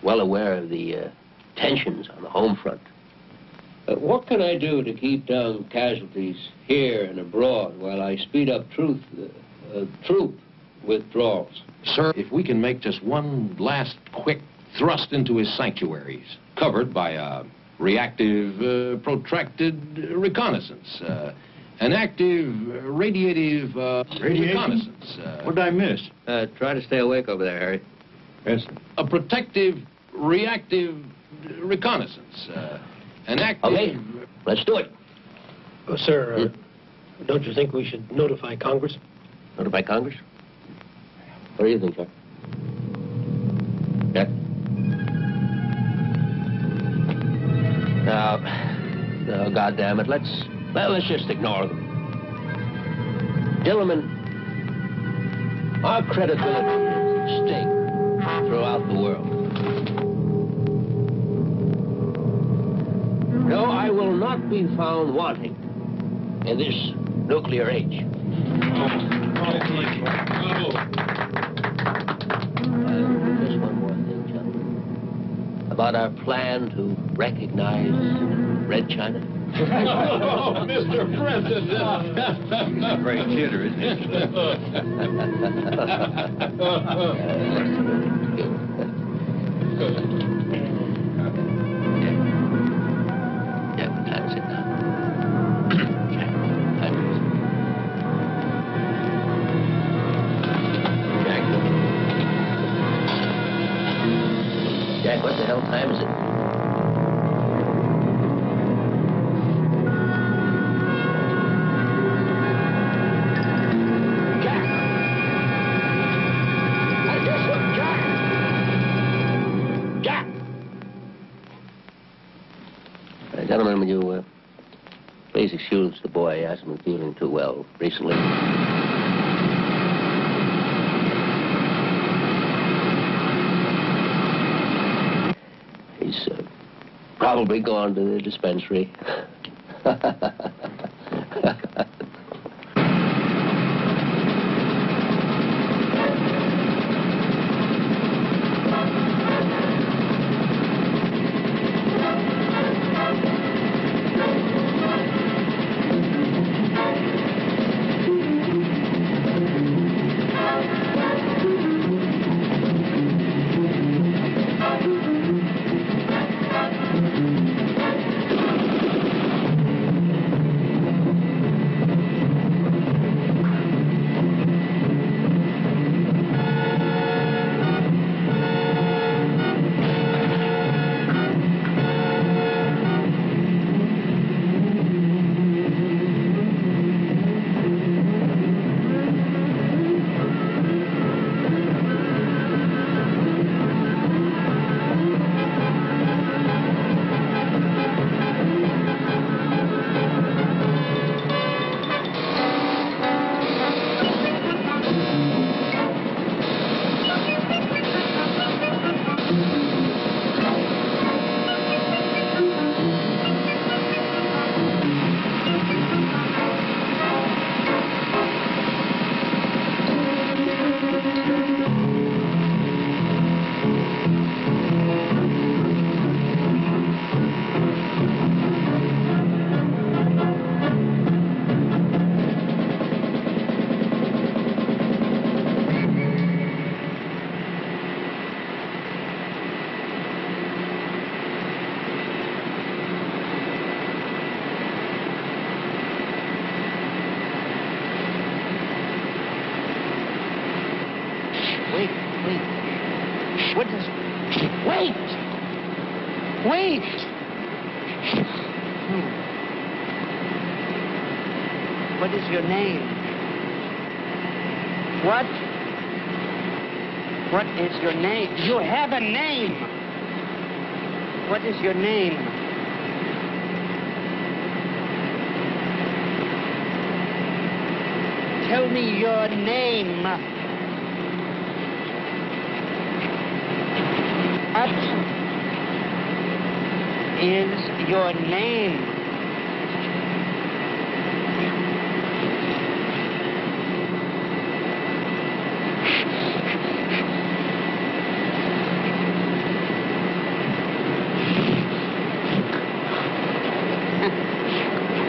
well aware of the tensions on the home front. What can I do to keep down casualties here and abroad while I speed up troop withdrawals? Sir, if we can make just one last quick thrust into his sanctuaries, covered by a reactive, protracted reconnaissance, an active, radiative reconnaissance. What did I miss? Try to stay awake over there, Harry. Yes. A protective, reactive reconnaissance. An active... Okay, let's do it. Sir, don't you think we should notify Congress? Notify Congress? What do you think, sir? Jack? No, goddammit, let's just ignore them. Gentlemen, our credibility is at stake throughout the world. No, I will not be found wanting in this nuclear age. Just one more thing, gentlemen. About our plan to recognize Red China. Oh, Mr. President! Great theater, isn't it? Jack, what the hell time is it? Jack! Guess what, Jack? Jack! Gentlemen, will you please excuse the boy? He hasn't been feeling too well recently. Probably gone to the dispensary. What is your name? What? What is your name? You have a name. What is your name? Tell me your name. What is your name?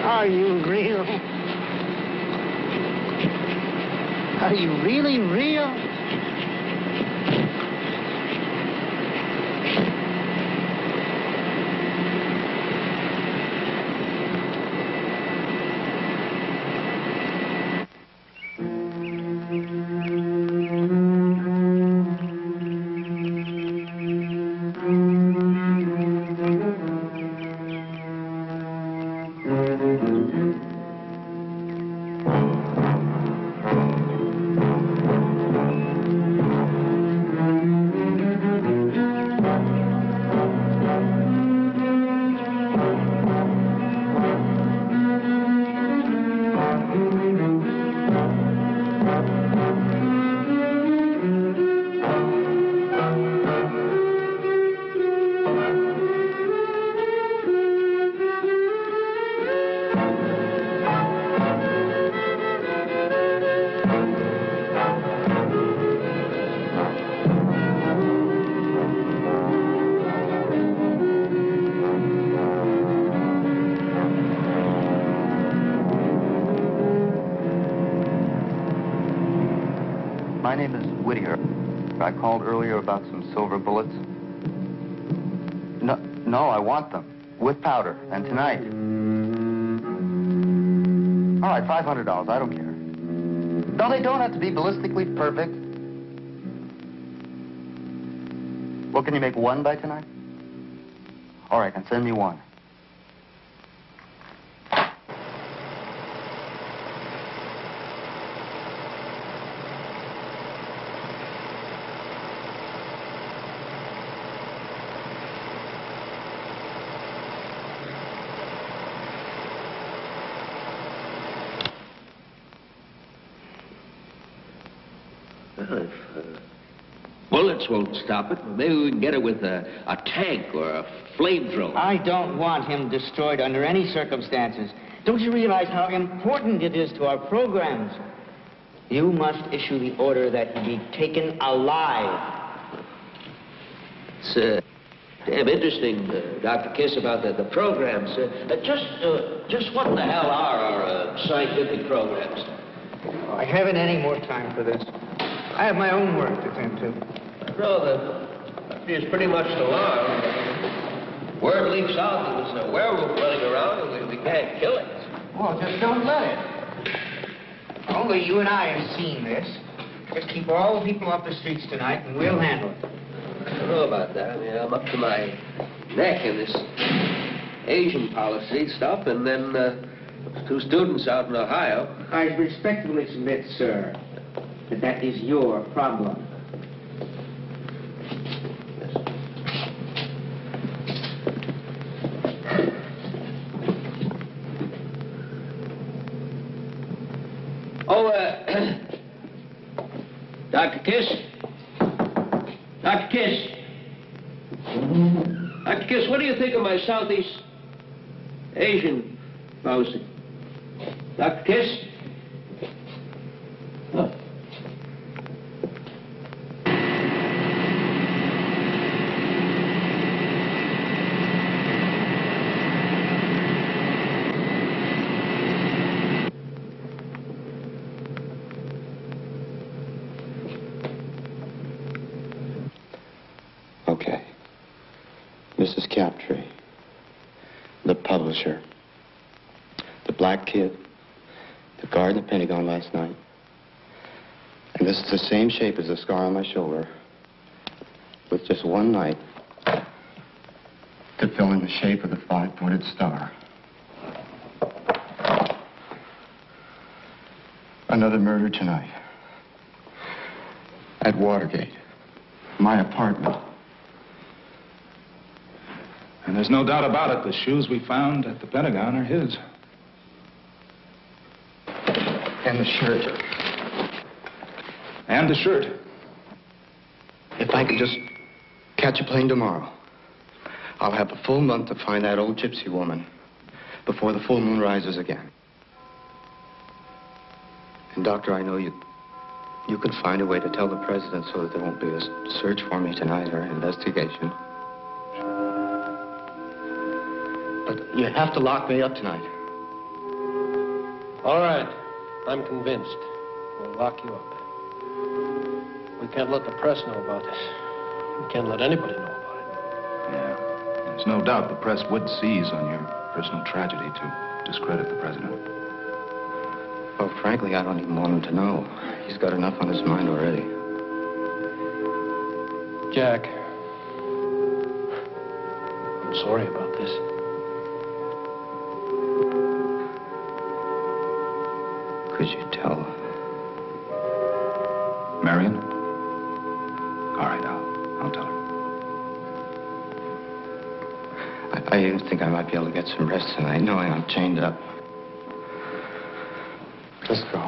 Are you real? Are you really real? My name is Whittier. I called earlier about some silver bullets. No, I want them. With powder. And tonight. All right, $500. I don't care. No, they don't have to be ballistically perfect. Well, can you make one by tonight? All right, then send me one. Bullets bullets won't stop it. Maybe we can get it with a tank or a flamethrower. I don't want him destroyed under any circumstances. Don't you realize how important it is to our programs? You must issue the order that he be taken alive. It's damn interesting, Dr. Kiss, about the programs. Just what the hell are our scientific programs? Oh, I haven't any more time for this. I have my own work to tend to. No, the country is pretty much alarmed. Word leaks out that there's a werewolf running around and we can't kill it. Well, just don't let it. Only you and I have seen this. Just keep all the people off the streets tonight and we'll handle it. I don't know about that. I mean, I'm up to my neck in this Asian policy stuff, and then 2 students out in Ohio. I respectfully submit, sir, that is your problem. Oh, Dr. Kiss? Dr. Kiss? Dr. Kiss, what do you think of my Southeast Asian policy? Dr. Kiss? Oh. Okay. Mrs. Captree, the publisher, the black kid, the guard in the Pentagon last night, and this is the same shape as the scar on my shoulder, with just one knife to fill in the shape of the 5-pointed star. Another murder tonight. At Watergate, my apartment. And there's no doubt about it, the shoes we found at the Pentagon are his. And the shirt. And the shirt. If I could just catch a plane tomorrow, I'll have a full month to find that old gypsy woman before the full moon rises again. And, Doctor, I know you can find a way to tell the president so that there won't be a search for me tonight or an investigation. But you have to lock me up tonight. All right. I'm convinced. We'll lock you up. We can't let the press know about this. We can't let anybody know about it. Yeah. There's no doubt the press would seize on your personal tragedy to discredit the president. Well, frankly, I don't even want him to know. He's got enough on his mind already. Jack, I'm sorry about this. Could you tell? Marion? All right, I'll tell her. I even think I might be able to get some rest tonight, knowing I'm chained up. Let's go.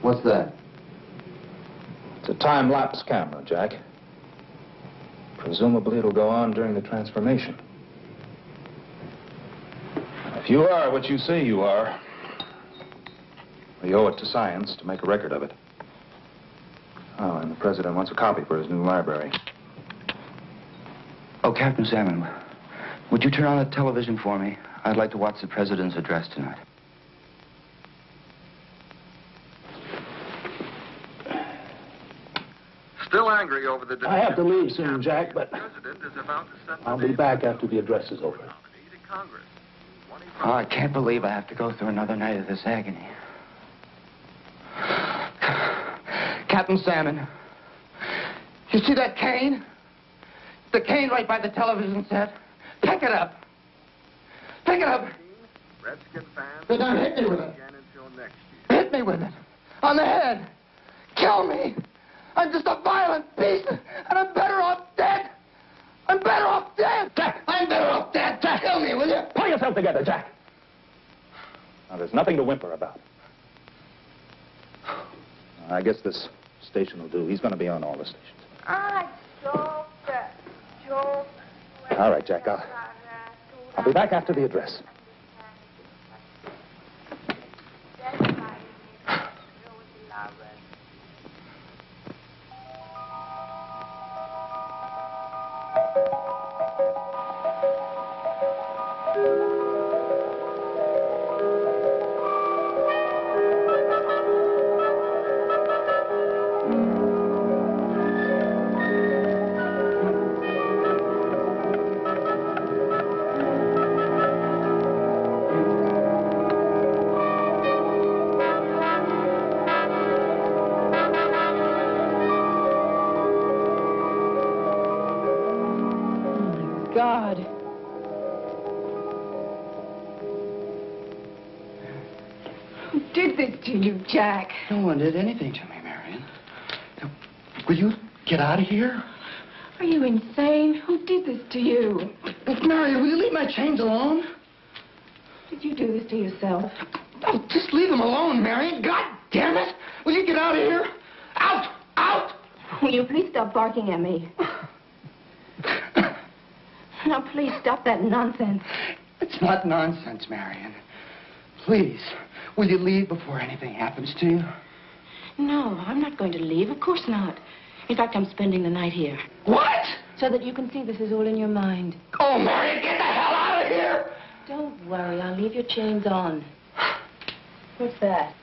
What's that? It's a time-lapse camera, Jack. Presumably it'll go on during the transformation. If you are what you say you are, we owe it to science to make a record of it. Oh, and the president wants a copy for his new library. Oh, Captain Salmon, would you turn on the television for me? I'd like to watch the president's address tonight. Still angry over the... I have to leave soon, Jack, but I'll be back after the address is over. Oh, I can't believe I have to go through another night of this agony. Captain Salmon, you see that cane? The cane right by the television set? Pick it up. Pick it up. Redskin fans... Then don't hit me with it. Hit me with it. On the head. Kill me. I'm just a violent beast, and I'm better off dead. I'm better off dead. Jack! I'm better off dead. Jack, kill me, will you? Pull yourself together, Jack. Now, there's nothing to whimper about. I guess this station will do. He's going to be on all the stations. All right, Jack, I'll be back after the address. God. Who did this to you, Jack? No one did anything to me, Marion. Now, will you get out of here? Are you insane? Who did this to you? Marion, will you leave my chains alone? Did you do this to yourself? Oh, just leave them alone, Marion. God damn it! Will you get out of here? Out! Out! Will you please stop barking at me? Now, please stop that nonsense. It's not nonsense, Marion. Please, will you leave before anything happens to you? No, I'm not going to leave. Of course not. In fact, I'm spending the night here. What? So that you can see this is all in your mind. Oh, Marion, get the hell out of here! Don't worry, I'll leave your chains on. What's that?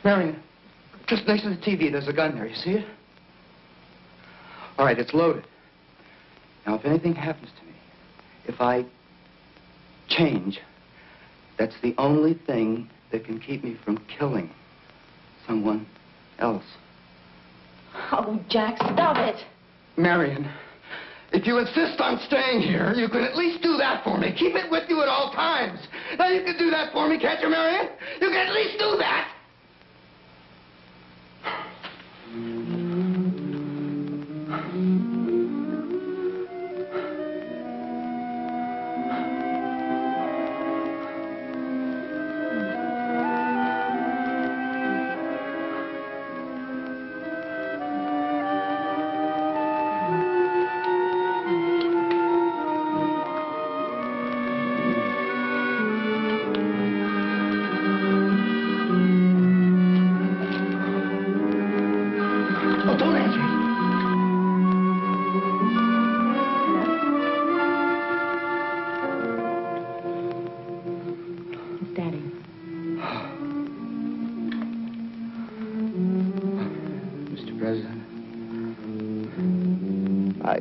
Marion, just next to the TV, there's a gun there. You see it? All right, it's loaded. Now, if anything happens to me, if I change, that's the only thing that can keep me from killing someone else. Oh, Jack, stop it. Marion, if you insist on staying here, you can at least do that for me. Keep it with you at all times. Now, you can do that for me, can't you, Marion? You can at least do that.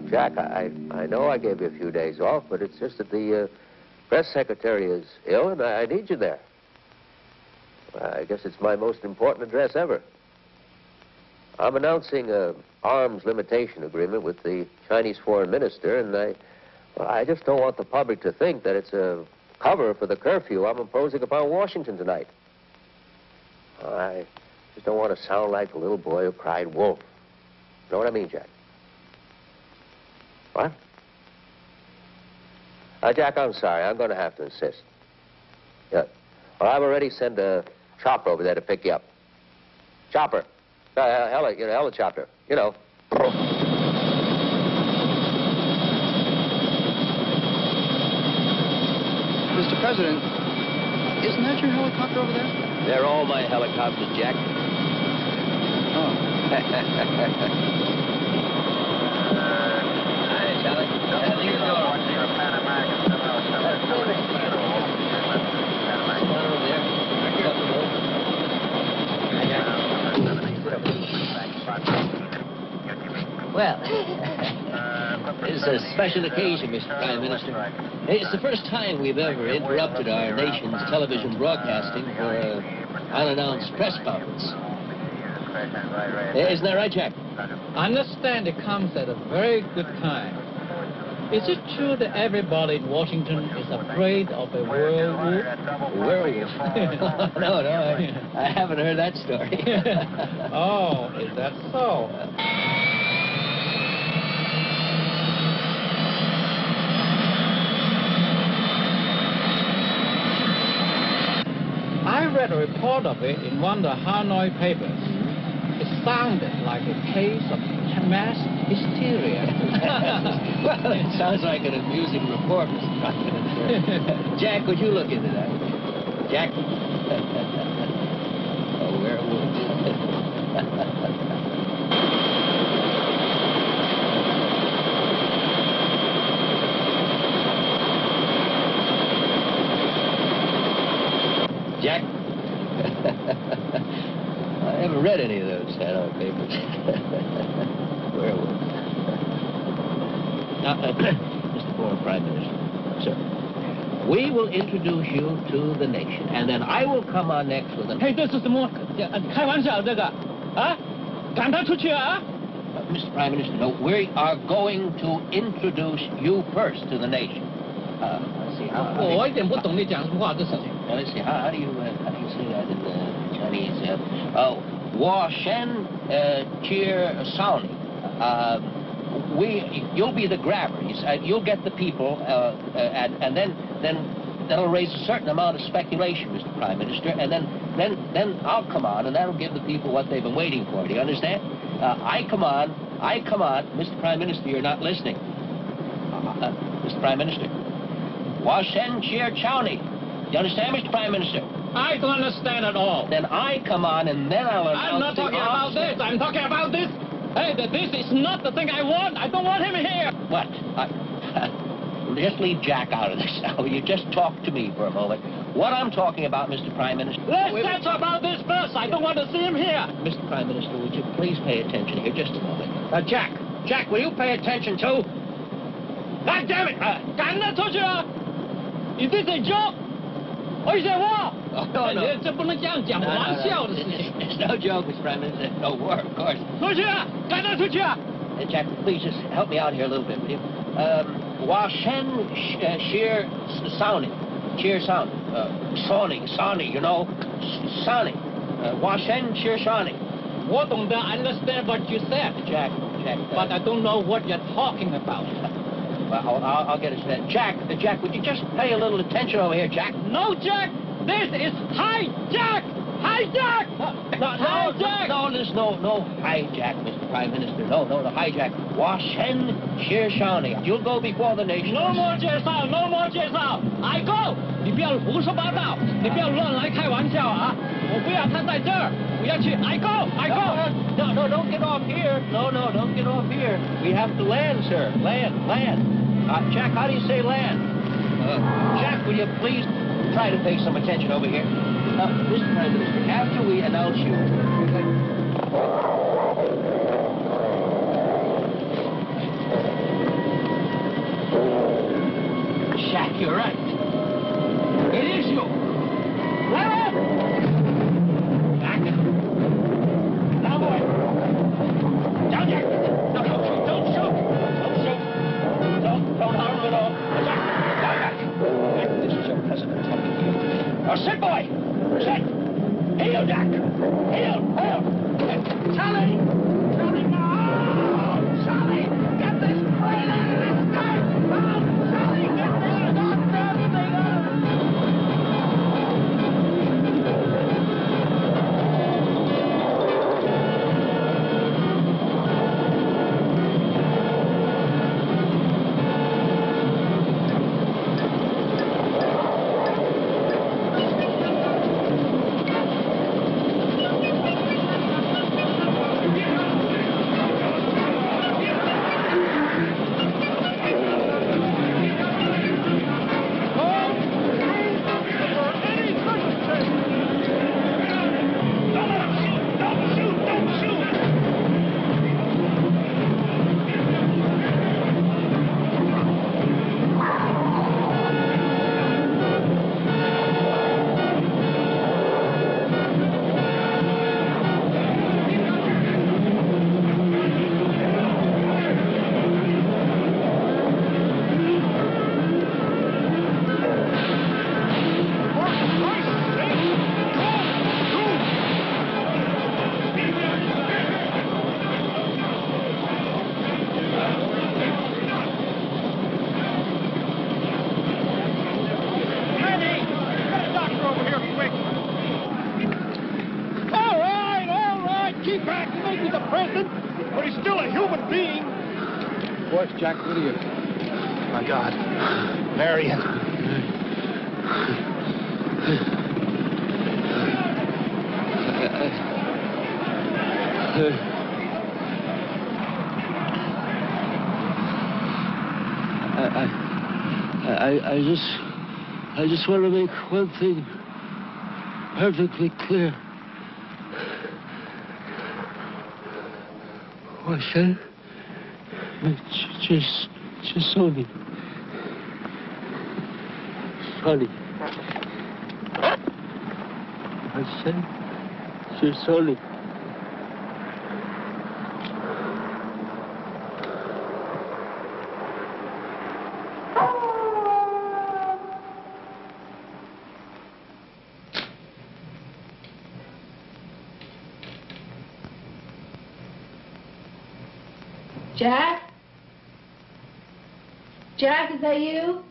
Jack, I know I gave you a few days off, but it's just that the press secretary is ill, and I need you there. I guess it's my most important address ever. I'm announcing an arms limitation agreement with the Chinese foreign minister, and I just don't want the public to think that it's a cover for the curfew I'm imposing upon Washington tonight. I just don't want to sound like the little boy who cried wolf. You know what I mean, Jack? What? Jack, I'm sorry. I'm going to have to insist. Yeah. Well, I've already sent a chopper over there to pick you up. Chopper. Helicopter. You know. Mr. President, isn't that your helicopter over there? They're all my helicopters, Jack. Oh. Well, it's a special occasion, Mr. Prime Minister. It's the first time we've ever interrupted our nation's television broadcasting for an unannounced press conference. Isn't that right, Jack? I understand it comes at a very good time. Is it true that everybody in Washington is afraid of a werewolf? Werewolf? No, I haven't heard that story. Oh, is that so? I read a report of it in one of the Hanoi papers. It sounded like a case of mass hysteria. Well, it sounds like an amusing report, Mr. President. Jack, would you look into that? Jack? A werewolf. Jack? I haven't read any of those Hanoi papers. Werewolf. Mr. Former Prime Minister, sir, we will introduce you to the nation, and then I will come on next with an... Hey, 这是什么？开玩笑这个啊？赶他出去啊？ Mr. Prime Minister, no, we are going to introduce you first to the nation. Let's see how... 我一点不懂你讲什么话，这事情。Let's see, how do you say that in Chinese? Wa Shen Cheer Sauni. You'll be the grabber. You'll get the people, and then that'll raise a certain amount of speculation, Mr. Prime Minister, and then I'll come on, and that'll give the people what they've been waiting for. Do you understand? I come on, Mr. Prime Minister, you're not listening. Mr. Prime Minister. Wa Shen Cheer Chowni. You understand, Mr. Prime Minister? I don't understand at all. Then I come on, and then I'll... I'm not talking about this. I'm talking about this. Hey, this is not the thing I want. I don't want him here. What? Just leave Jack out of this now. You just talk to me for a moment. What I'm talking about, Mr. Prime Minister... Let's talk about this first. I don't want to see him here. Mr. Prime Minister, would you please pay attention here just a moment? Jack, will you pay attention too? God damn it! 赶他出去啊! Is this a joke? Or is it war? Oh, no. 这不能这样讲玩笑的事情。 It's no joke, Mr. Prime Minister. No war, of course. 出去啊！赶他出去啊！ Jack, please just help me out here a little bit, will you? Washen Sheer Sauni. Sheer Sauni. Sauni, you know. Sauni. Washen Sheer Sauni. 我懂得 understand what you said, Jack. But I don't know what you're talking about. Well, I'll get us that. Jack, would you just pay a little attention over here, Jack? No, Jack! This is hijack! Hijack! No, there's no hijack, Mr. Prime Minister. No, the hijack. Washen Shirshani. You'll go before the nation. No more 介绍 I go! 你不要胡说八道，你不要乱来开玩笑啊！我不要他在这儿，我要去 I go! No, don't get off here. No, don't get off here. We have to land, sir. Land. Jack, how do you say land? Jack, will you please try to pay some attention over here? Mr. Prime Minister, after we announce you... Jack, you're right. It is you. Let up! Jack. Now, boy. Down, Jack. No, don't shoot. Don't harm him at all. Jack, down, Jack. This is your president talking to you. Now, sit, boy. Sit. Heel, Jack. Heel. Charlie, no. Charlie, get this crazy guy. Charlie, get this doctor. course, Jack. What are you? My God. Marion. I just want to make one thing perfectly clear. What's that? Just Sonny. Sonny. I said, just Sonny. Jack? Jack, is that you?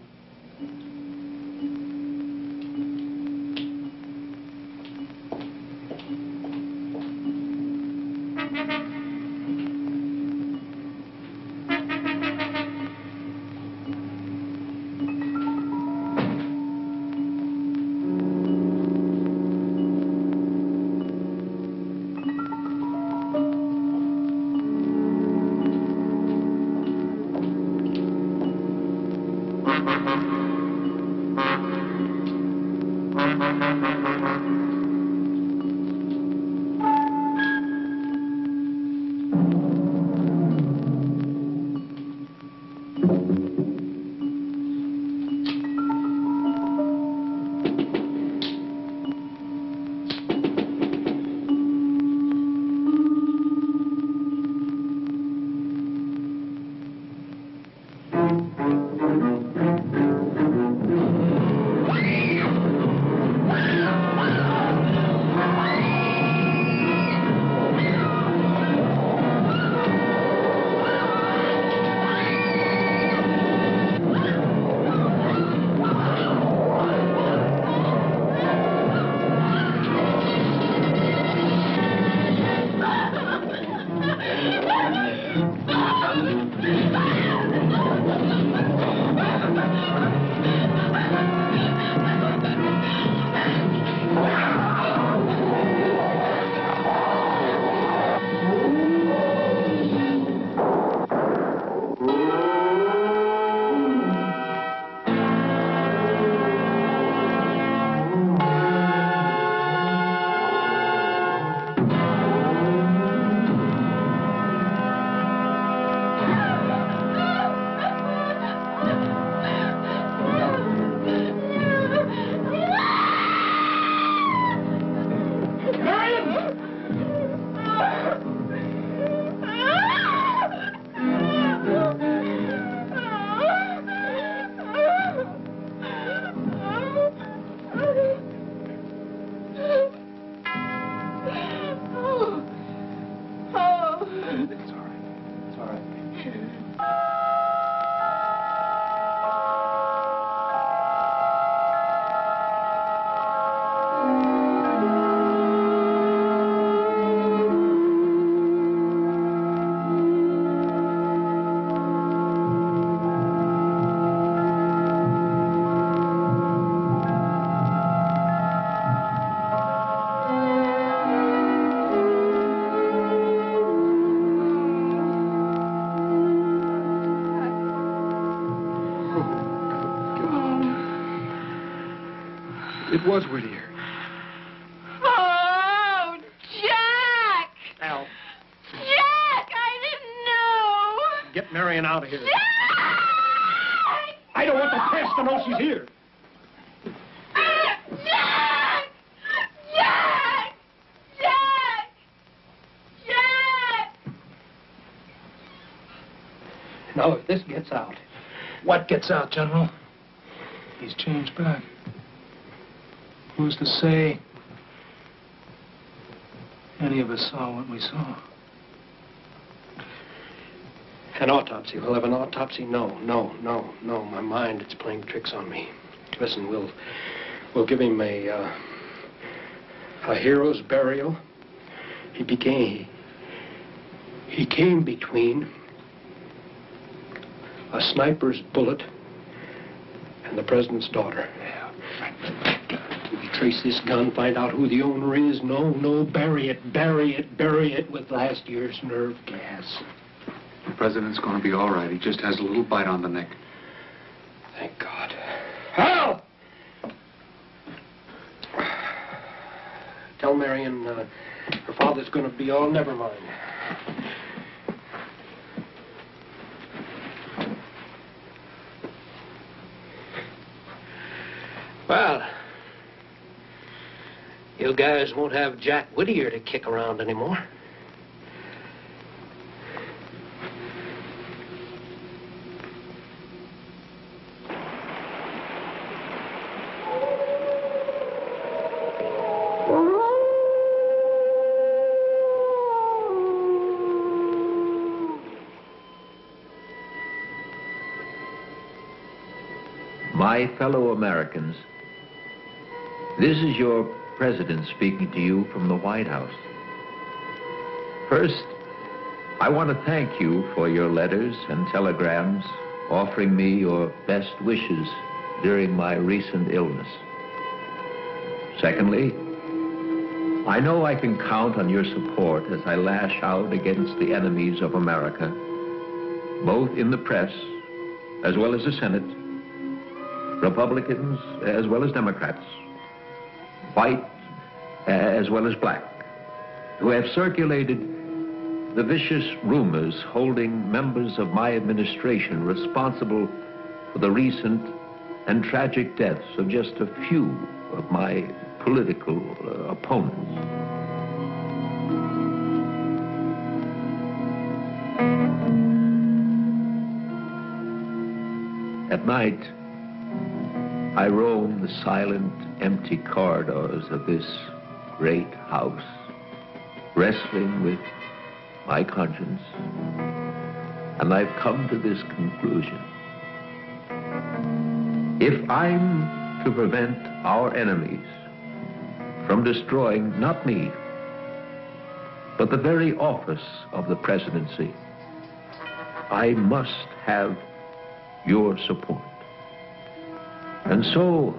It was Whittier. Oh, Jack! Al, Jack, I didn't know! get Marion out of here. Jack! I don't want the press to know she's here. Jack! Jack! Jack! Jack! Now, if this gets out... What gets out, General? He's changed back. Who's to say any of us saw what we saw? An autopsy. We'll have an autopsy? No. My mind, it's playing tricks on me. Listen, we'll give him a hero's burial. He came between a sniper's bullet, and the president's daughter. We trace this gun, find out who the owner is. No, bury it with last year's nerve gas. The president's going to be all right. He just has a little bite on the neck. Thank God. Hal! Tell Marion her father's going to be all never mind. Well, you guys won't have Jack Whittier to kick around anymore. My fellow Americans, this is your president speaking to you from the White House. First, I want to thank you for your letters and telegrams offering me your best wishes during my recent illness. Secondly, I know I can count on your support as I lash out against the enemies of America, both in the press as well as the Senate, Republicans as well as Democrats, white as well as black, who have circulated the vicious rumors holding members of my administration responsible for the recent and tragic deaths of just a few of my political opponents. At night, I roam the silent, empty corridors of this great house, wrestling with my conscience, and I've come to this conclusion. If I'm to prevent our enemies from destroying not me, but the very office of the presidency, I must have your support. And so